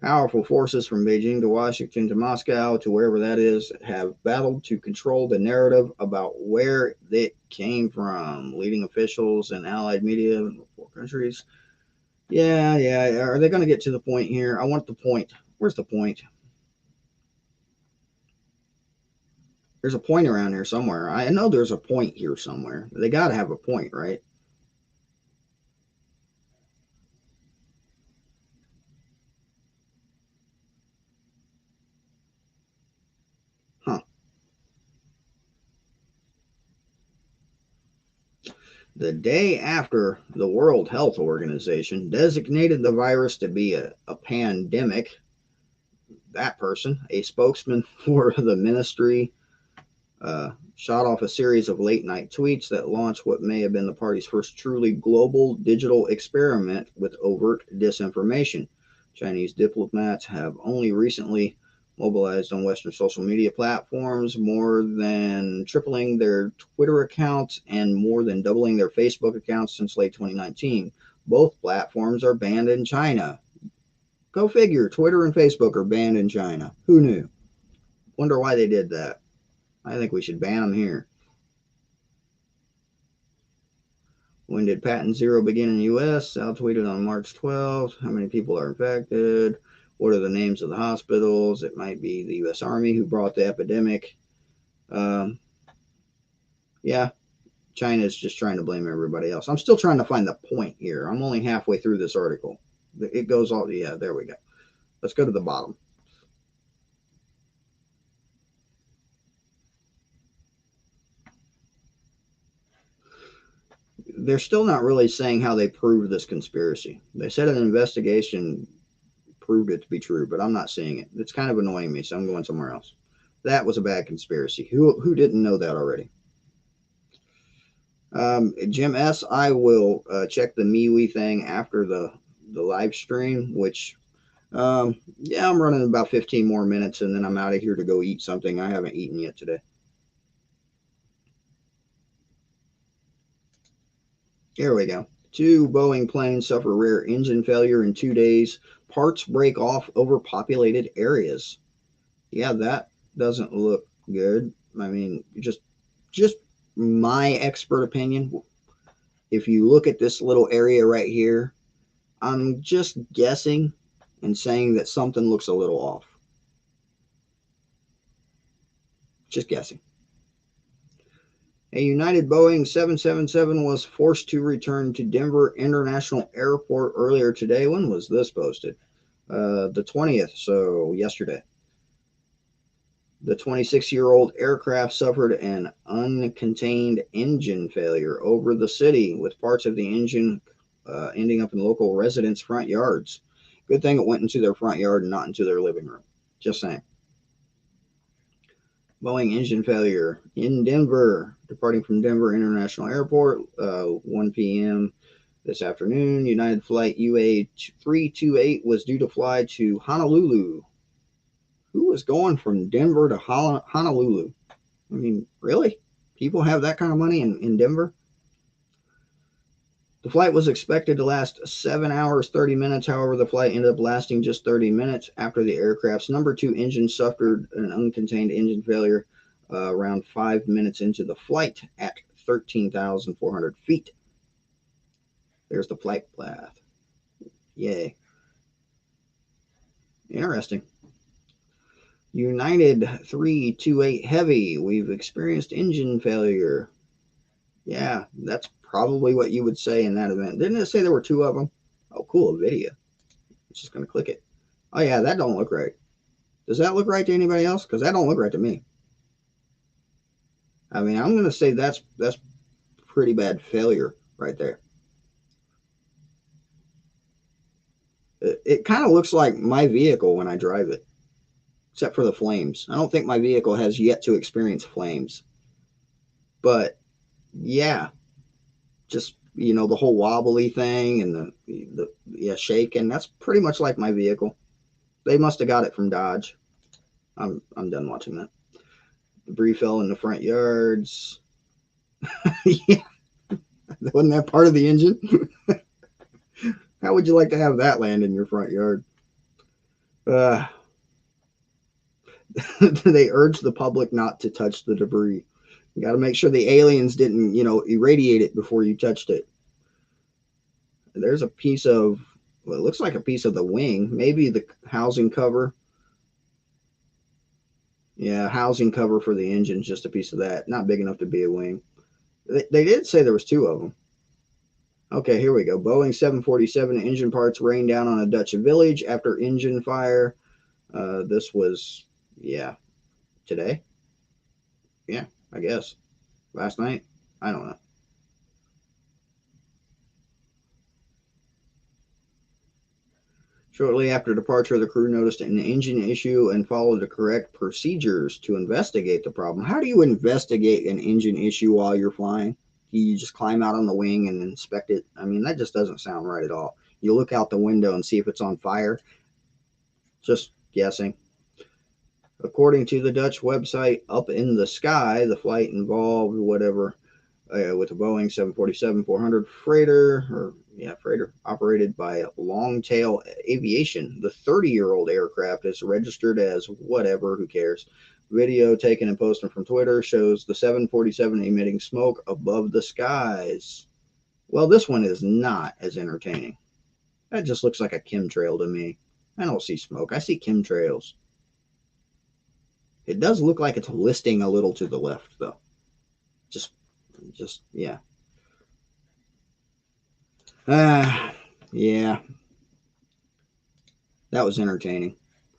Powerful forces from Beijing to Washington to Moscow to wherever that is have battled to control the narrative about where it came from. Leading officials and allied media in 4 countries. Yeah. Are they going to get to the point here? I want the point. Where's the point? There's a point around here somewhere. I know there's a point here somewhere. They got to have a point, right? Huh. The day after the World Health Organization designated the virus to be a pandemic, that person, a spokesman for the ministry, shot off a series of late night tweets that launched what may have been the party's first truly global digital experiment with overt disinformation. Chinese diplomats have only recently mobilized on Western social media platforms, more than tripling their Twitter accounts and more than doubling their Facebook accounts since late 2019. Both platforms are banned in China. Go figure, Twitter and Facebook are banned in China. Who knew? Wonder why they did that. I think we should ban them here. When did Patent Zero begin in the U.S.? Sal tweeted on March 12th. How many people are infected? What are the names of the hospitals? It might be the U.S. Army who brought the epidemic. Yeah, China's just trying to blame everybody else. I'm still trying to find the point here. I'm only halfway through this article. It goes all, yeah, there we go. Let's go to the bottom. They're still not really saying how they proved this conspiracy. They said an investigation proved it to be true, but I'm not seeing it. It's kind of annoying me, so I'm going somewhere else. That was a bad conspiracy. Who didn't know that already? Jim S., I will check the MeWe thing after the live stream, which, yeah, I'm running about 15 more minutes, and then I'm out of here to go eat something. I haven't eaten yet today. Here we go. 2 Boeing planes suffer rare engine failure in 2 days. Parts break off over populated areas. Yeah, that doesn't look good. I mean, just my expert opinion. If you look at this little area right here, I'm just guessing and saying that something looks a little off. Just guessing. A United Boeing 777 was forced to return to Denver International Airport earlier today. When was this posted? The 20th, so yesterday. The 26-year-old aircraft suffered an uncontained engine failure over the city, with parts of the engine ending up in local residents' front yards. Good thing it went into their front yard and not into their living room. Just saying. Boeing engine failure in Denver, departing from Denver International Airport, 1 p.m. this afternoon. United Flight UA 328 was due to fly to Honolulu. Who was going from Denver to Honolulu? I mean, really? People have that kind of money in Denver? The flight was expected to last 7 hours, 30 minutes. However, the flight ended up lasting just 30 minutes after the aircraft's number 2 engine suffered an uncontained engine failure around 5 minutes into the flight at 13,400 feet. There's the flight path. Yay. Interesting. United 328 Heavy. We've experienced engine failure. Yeah, that's probably what you would say in that event. Didn't it say there were 2 of them? Oh, cool, a video. I'm just going to click it. Oh, yeah, that don't look right. Does that look right to anybody else? Because that don't look right to me. I mean, I'm going to say that's pretty bad failure right there. It kind of looks like my vehicle when I drive it, except for the flames. I don't think my vehicle has yet to experience flames. But, yeah, just, you know, the whole wobbly thing and the shaking, that's pretty much like my vehicle. They must have got it from Dodge. I'm done watching that. Debris fell in the front yards. Yeah. Wasn't that part of the engine? How would you like to have that land in your front yard? They urged the public not to touch the debris. You got to make sure the aliens didn't, you know, irradiate it before you touched it. There's a piece of, well, it looks like a piece of the wing, maybe the housing cover. Yeah, housing cover for the engine, just a piece of that. Not big enough to be a wing. They did say there was 2 of them. Okay, here we go. Boeing 747 engine parts rained down on a Dutch village after engine fire. This was, yeah, today? Yeah, I guess. Last night? I don't know. Shortly after departure, the crew noticed an engine issue and followed the correct procedures to investigate the problem. How do you investigate an engine issue while you're flying? You just climb out on the wing and inspect it? I mean, that just doesn't sound right at all. You look out the window and see if it's on fire. Just guessing. According to the Dutch website, Up in the Sky, the flight involved whatever with a Boeing 747-400 freighter operated by Longtail Aviation. The 30-year-old aircraft is registered as whatever, who cares. Video taken and posted from Twitter shows the 747 emitting smoke above the skies. Well, this one is not as entertaining. That just looks like a chemtrail to me. I don't see smoke. I see chemtrails. It does look like it's listing a little to the left, though. Just yeah. Yeah. That was entertaining.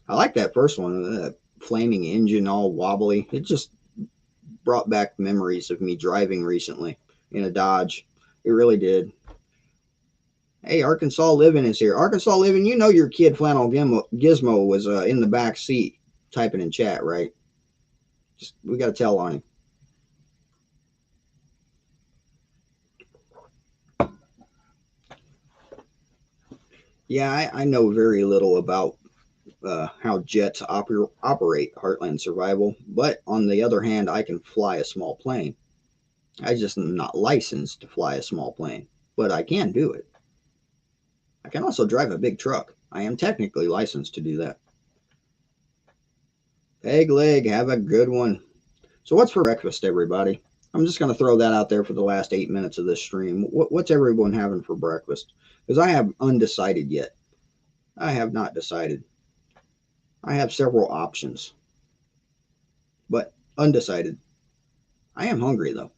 I like that first one, that flaming engine all wobbly. It just brought back memories of me driving recently in a Dodge. It really did. Hey, Arkansas Living is here. Arkansas Living, you know your kid Flannel Gizmo was in the back seat typing in chat, right? We got to tell on him. Yeah, I know very little about how jets operate Heartland Survival, but on the other hand, I can fly a small plane. I just am not licensed to fly a small plane, but I can do it. I can also drive a big truck. I am technically licensed to do that. Peg leg, have a good one. So what's for breakfast, everybody? I'm just going to throw that out there for the last 8 minutes of this stream. What's everyone having for breakfast? Because I have undecided yet. I have not decided. I have several options, but undecided. I am hungry, though.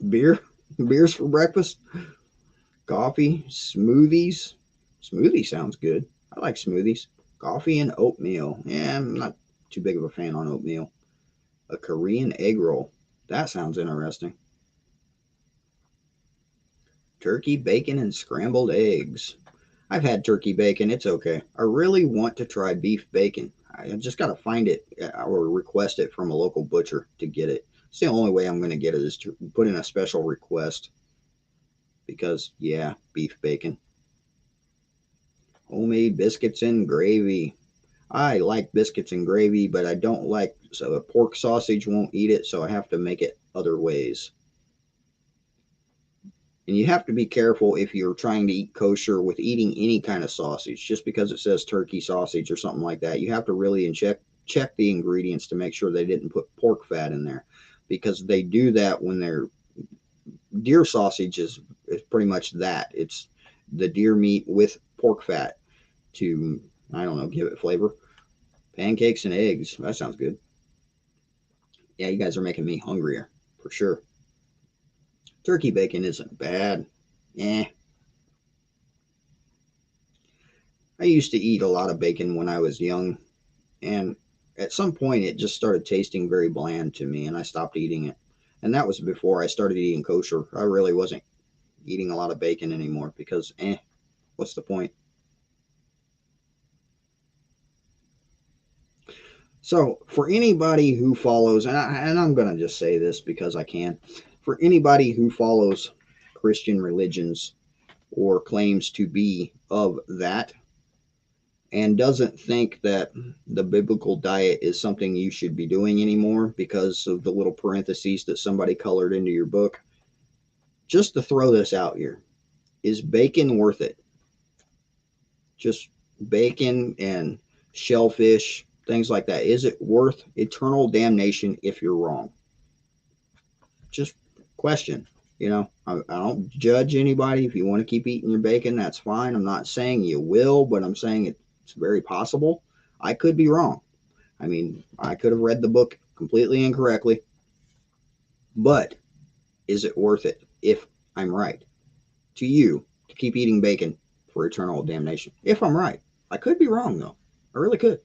Beers for breakfast? Coffee? Smoothies? Smoothie sounds good. I like smoothies. Coffee and oatmeal. Yeah, I'm not too big of a fan on oatmeal. A Korean egg roll. That sounds interesting. Turkey, bacon, and scrambled eggs. I've had turkey bacon. It's okay. I really want to try beef bacon. I just got to find it or request it from a local butcher to get it. It's the only way I'm going to get it is to put in a special request because, yeah, beef bacon. Homemade biscuits and gravy. I like biscuits and gravy, but I don't like so a pork sausage won't eat it, so I have to make it other ways. And you have to be careful if you're trying to eat kosher with eating any kind of sausage. Just because it says turkey sausage or something like that, you have to really check the ingredients to make sure they didn't put pork fat in there, because they do that when they're deer sausage is pretty much that. It's the deer meat with pork fat to, I don't know, give it flavor. Pancakes and eggs. That sounds good. Yeah, you guys are making me hungrier for sure. Turkey bacon isn't bad. Eh. I used to eat a lot of bacon when I was young, and at some point it just started tasting very bland to me, and I stopped eating it. And that was before I started eating kosher. I really wasn't eating a lot of bacon anymore because, what's the point? So, for anybody who follows, and I'm going to just say this because I can, for anybody who follows Christian religions or claims to be of that and doesn't think that the biblical diet is something you should be doing anymore because of the little parentheses that somebody colored into your book, just to throw this out here, is bacon worth it? Just bacon and shellfish, things like that. Is it worth eternal damnation if you're wrong? Just question. I don't judge anybody. If you want to keep eating your bacon, that's fine. I'm not saying you will, but I'm saying it's very possible. I could be wrong. I mean, I could have read the book completely incorrectly. But is it worth it if I'm right to you to keep eating bacon for eternal damnation? If I'm right. I could be wrong, though. I really could.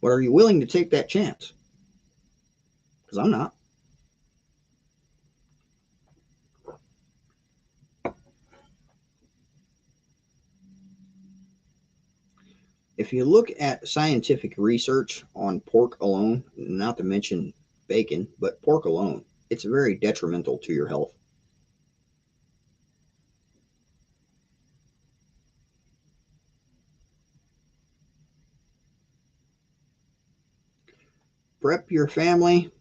But are you willing to take that chance? Because I'm not. If you look at scientific research on pork alone, not to mention bacon, but pork alone, it's very detrimental to your health. Prep your family.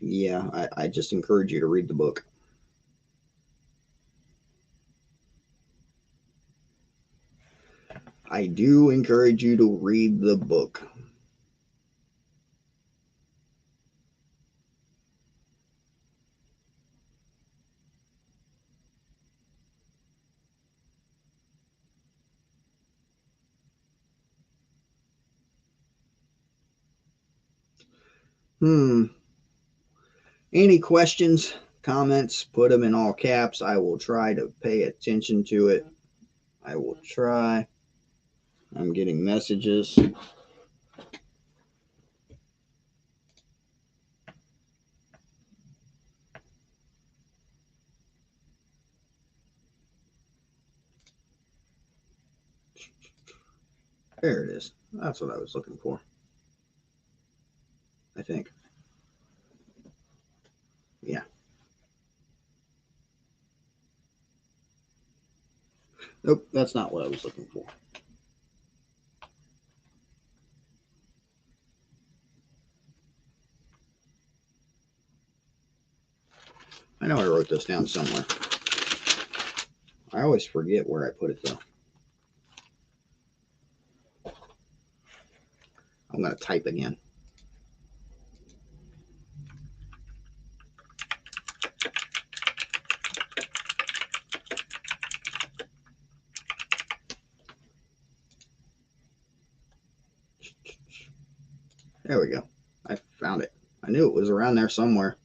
Yeah, I just encourage you to read the book. I do encourage you to read the book. Any questions, comments, put them in all caps. I will try to pay attention to it. I will try. I'm getting messages. There it is. That's what I was looking for, I think. Yeah. Nope, that's not what I was looking for. I know I wrote this down somewhere. I always forget where I put it, though. I'm going to type again. There we go. I found it. I knew it was around there somewhere.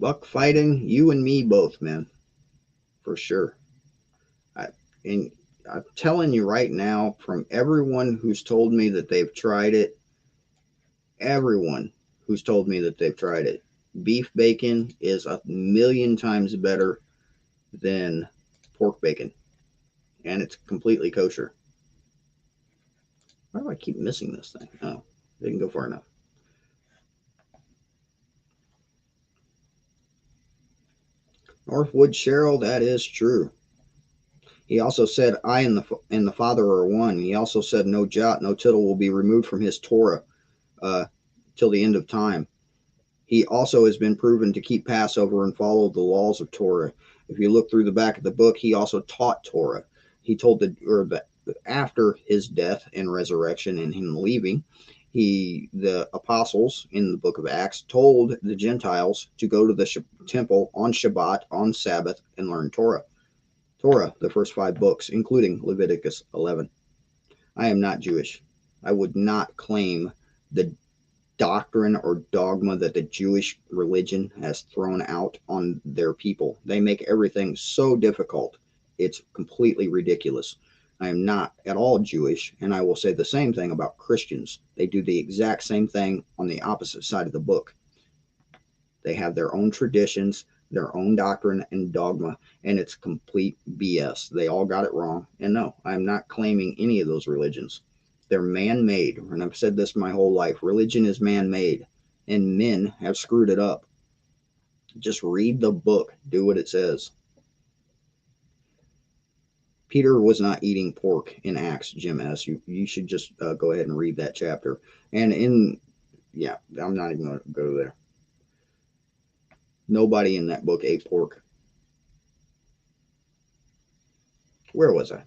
Buck fighting, you and me both, man, for sure. And I'm telling you right now, from everyone who's told me that they've tried it, everyone who's told me that they've tried it, beef bacon is 1,000,000 times better than pork bacon, and it's completely kosher. Why do I keep missing this thing? Oh, didn't go far enough. Northwood Cheryl, that is true. He also said, I and the Father are one. He also said, no jot, no tittle will be removed from his Torah till the end of time. He also has been proven to keep Passover and follow the laws of Torah. If you look through the back of the book, he also taught Torah. He told after his death and resurrection and him leaving, the apostles in the book of Acts told the Gentiles to go to the temple on Shabbat, on Sabbath, and learn Torah. Torah, the first 5 books, including Leviticus 11. I am not Jewish. I would not claim the doctrine or dogma that the Jewish religion has thrown out on their people. They make everything so difficult. It's completely ridiculous. I am not at all Jewish, and I will say the same thing about Christians. They do the exact same thing on the opposite side of the book. They have their own traditions, their own doctrine and dogma, and it's complete BS. They all got it wrong. And no, I'm not claiming any of those religions. They're man-made, and I've said this my whole life. Religion is man-made, and men have screwed it up. Just read the book. Do what it says. Peter was not eating pork in Acts, Jim S. You should just go ahead and read that chapter. And I'm not even going to go there. Nobody in that book ate pork. Where was I?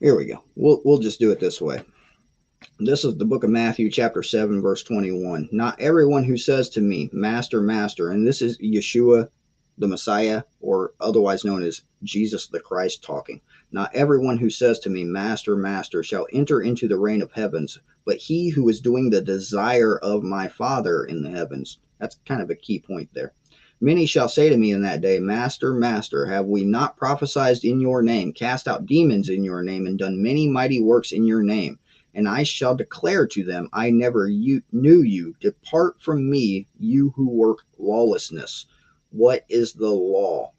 Here we go. We'll just do it this way. This is the book of Matthew, chapter 7, verse 21. Not everyone who says to me, Master, Master, and this is Yeshua, the Messiah, or otherwise known as Jesus the Christ talking. Not everyone who says to me, Master, Master, shall enter into the reign of heavens, but he who is doing the desire of my Father in the heavens. That's kind of a key point there. Many shall say to me in that day, Master, Master, have we not prophesied in your name, cast out demons in your name, and done many mighty works in your name? And I shall declare to them, I never knew you. Depart from me, you who work lawlessness. What is the law?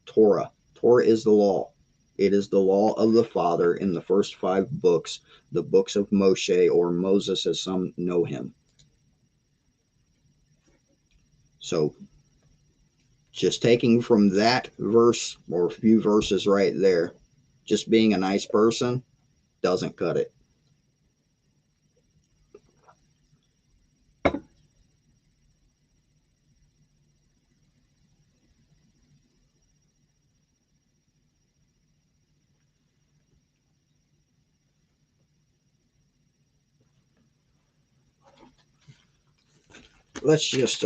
Torah. Torah is the law. It is the law of the Father in the first 5 books, the books of Moshe, or Moses as some know him. So, just taking from that verse, or a few verses right there, just being a nice person doesn't cut it. Let's just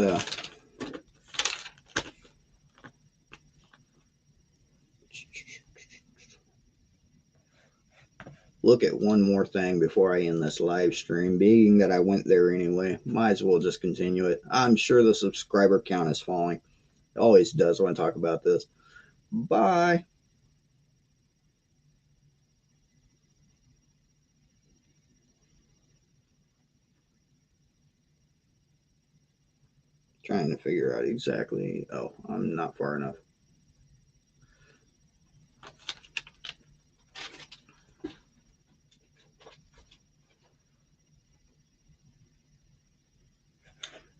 look at one more thing before I end this live stream. Being that I went there anyway, might as well just continue it. I'm sure the subscriber count is falling. It always does when I talk about this. Bye. Trying to figure out exactly. Oh, I'm not far enough.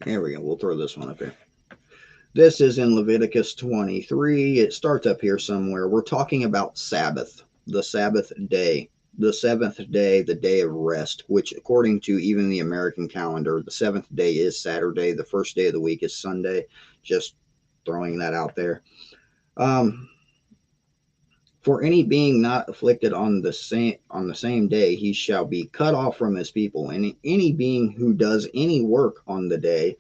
There we go. We'll throw this one up here. This is in Leviticus 23. It starts up here somewhere. We're talking about Sabbath, the Sabbath day, the 7th day, the day of rest, which according to even the American calendar, the 7th day is Saturday. The first day of the week is Sunday. Just throwing that out there. For any being not afflicted on the same day, he shall be cut off from his people. And any being who does any work on the day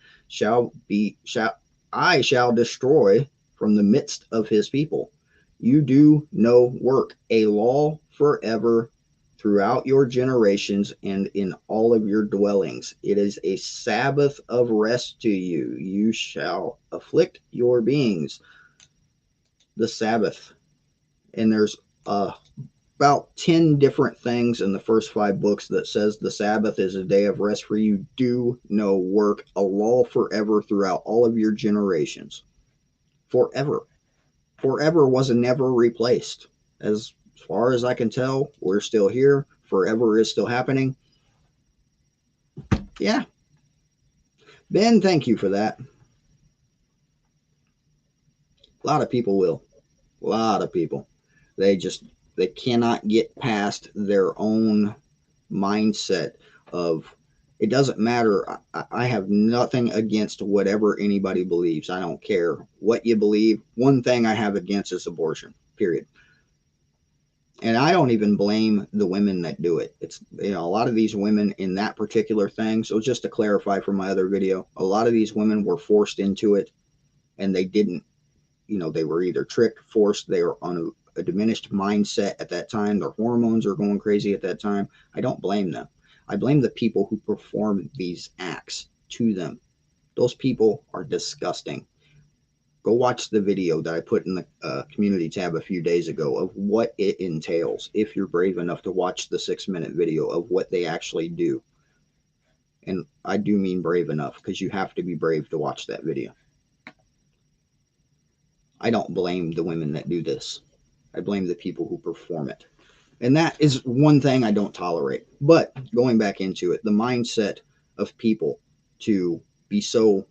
I shall destroy from the midst of his people. You do no work, a law forever throughout your generations and in all of your dwellings. It is a Sabbath of rest to you. You shall afflict your beings. The Sabbath. And there's about 10 different things in the first 5 books that says the Sabbath is a day of rest for you. Do no work, a law forever throughout all of your generations. Forever. Forever was never replaced. As far as I can tell, we're still here. Forever is still happening. Yeah. Ben, thank you for that. A lot of people will. A lot of people. They cannot get past their own mindset of it doesn't matter. I have nothing against whatever anybody believes. I don't care what you believe. One thing I have against is abortion, period. And I don't even blame the women that do it. It's, a lot of these women in that particular thing. So just to clarify from my other video, a lot of these women were forced into it and they didn't, they were either tricked, forced, they were on a diminished mindset at that time. Their hormones are going crazy at that time. I don't blame them. I blame the people who perform these acts to them. Those people are disgusting. Go watch the video that I put in the community tab a few days ago of what it entails, if you're brave enough to watch the 6-minute video of what they actually do. And I do mean brave enough, because you have to be brave to watch that video. I don't blame the women that do this. I blame the people who perform it. And that is one thing I don't tolerate. But going back into it, the mindset of people to be so,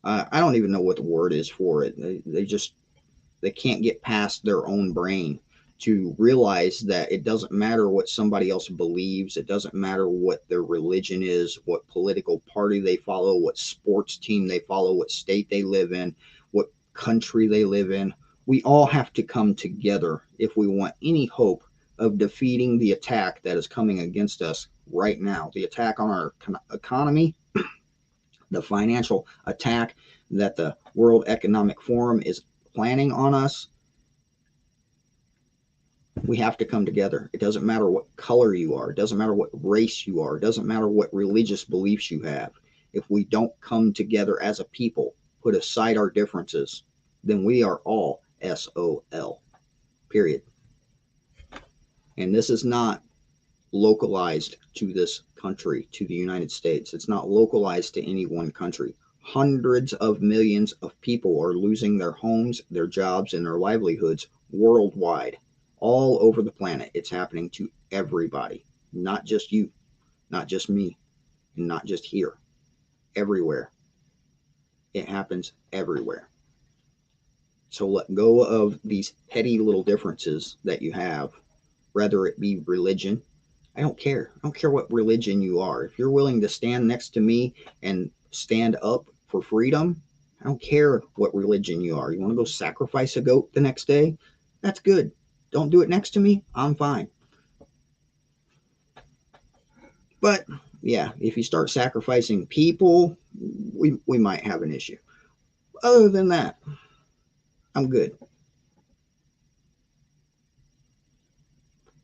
I don't even know what the word is for it. They can't get past their own brain to realize that it doesn't matter what somebody else believes. It doesn't matter what their religion is, what political party they follow, what sports team they follow, what state they live in, what country they live in. We all have to come together if we want any hope of defeating the attack that is coming against us right now. The attack on our economy, the financial attack that the World Economic Forum is planning on us. We have to come together. It doesn't matter what color you are. It doesn't matter what race you are. It doesn't matter what religious beliefs you have. If we don't come together as a people, put aside our differences, then we are all SOL. Period. And this is not localized to this country, to the United States. It's not localized to any one country. Hundreds of millions of people are losing their homes, their jobs, and their livelihoods worldwide, all over the planet. It's happening to everybody, not just you, not just me, and not just here. Everywhere. It happens everywhere. So let go of these petty little differences that you have, whether it be religion. I don't care. I don't care what religion you are. If you're willing to stand next to me and stand up for freedom, I don't care what religion you are. You want to go sacrifice a goat the next day? That's good. Don't do it next to me. I'm fine. But yeah, if you start sacrificing people, we might have an issue. Other than that, I'm good.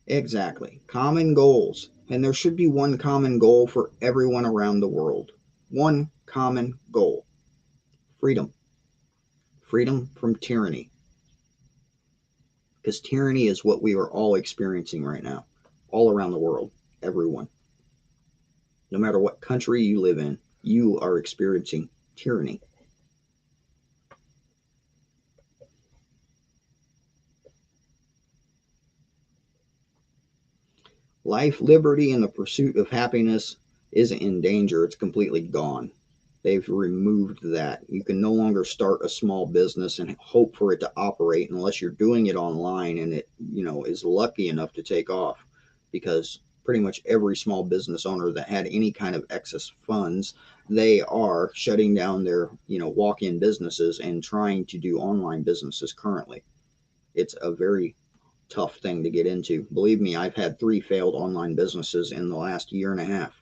Exactly. Common goals. And there should be one common goal for everyone around the world. One common goal. Freedom. Freedom from tyranny. Because tyranny is what we are all experiencing right now. All around the world. Everyone. No matter what country you live in, you are experiencing tyranny. Life, liberty, and the pursuit of happiness isn't in danger. It's completely gone. They've removed that. You can no longer start a small business and hope for it to operate unless you're doing it online and it, is lucky enough to take off, because pretty much every small business owner that had any kind of excess funds, they are shutting down their, walk-in businesses and trying to do online businesses currently. It's a very tough thing to get into. Believe me, I've had 3 failed online businesses in the last year and a half.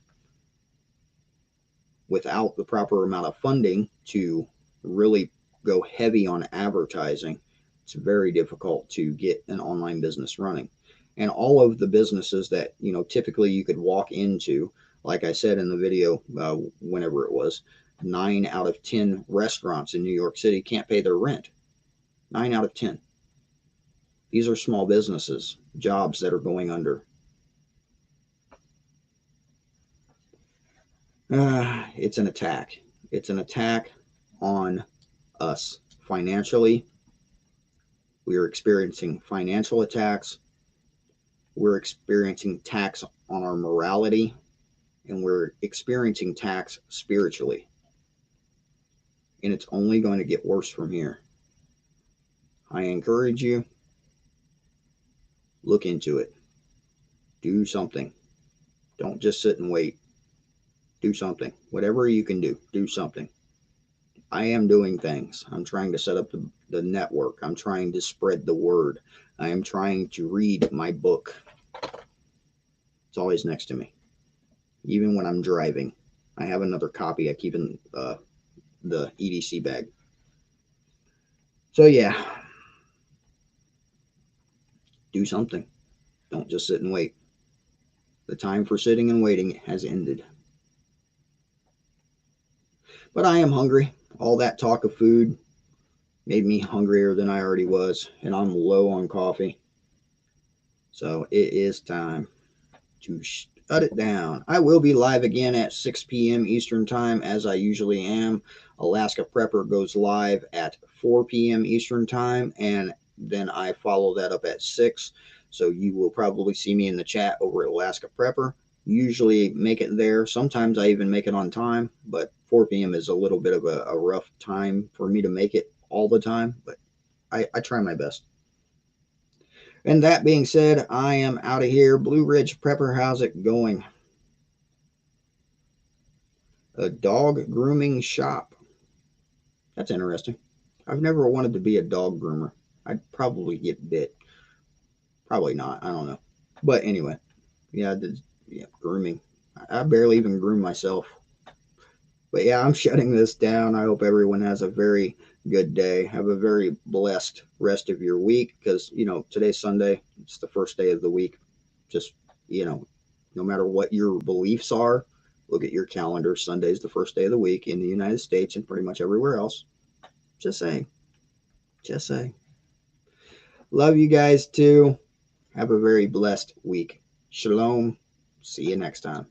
Without the proper amount of funding to really go heavy on advertising, it's very difficult to get an online business running. And all of the businesses that, typically you could walk into, like I said in the video, whenever it was, 9 out of 10 restaurants in New York City can't pay their rent. 9 out of 10. These are small businesses, jobs that are going under. It's an attack. It's an attack on us financially. We are experiencing financial attacks. We're experiencing attacks on our morality, and we're experiencing attacks spiritually. And it's only going to get worse from here. I encourage you, look into it. Do something. Don't just sit and wait. Do something. Whatever you can do, do something. I am doing things. I'm trying to set up the network. I'm trying to spread the word. I am trying to read my book. It's always next to me. Even when I'm driving, I have another copy I keep in the EDC bag. So yeah, do something. Don't just sit and wait. The time for sitting and waiting has ended. But I am hungry. All that talk of food made me hungrier than I already was, and I'm low on coffee. So it is time to shut it down. I will be live again at 6 p.m. Eastern Time, as I usually am. Alaska Prepper goes live at 4 p.m. Eastern Time, and then I follow that up at 6. So you will probably see me in the chat over at Alaska Prepper. Usually make it there. Sometimes I even make it on time, but 4 p.m. is a little bit of a rough time for me to make it all the time, but I try my best. And that being said, I am out of here. Blue Ridge Prepper, how's it going? A dog grooming shop. That's interesting. I've never wanted to be a dog groomer. I'd probably get bit. Probably not. I don't know. But anyway, yeah, grooming. I barely even groom myself. But yeah, I'm shutting this down. I hope everyone has a very good day. Have a very blessed rest of your week, because, today's Sunday. It's the first day of the week. Just, no matter what your beliefs are, look at your calendar. Sunday's the first day of the week in the United States and pretty much everywhere else. Just saying. Just saying. Love you guys too. Have a very blessed week. Shalom. See you next time.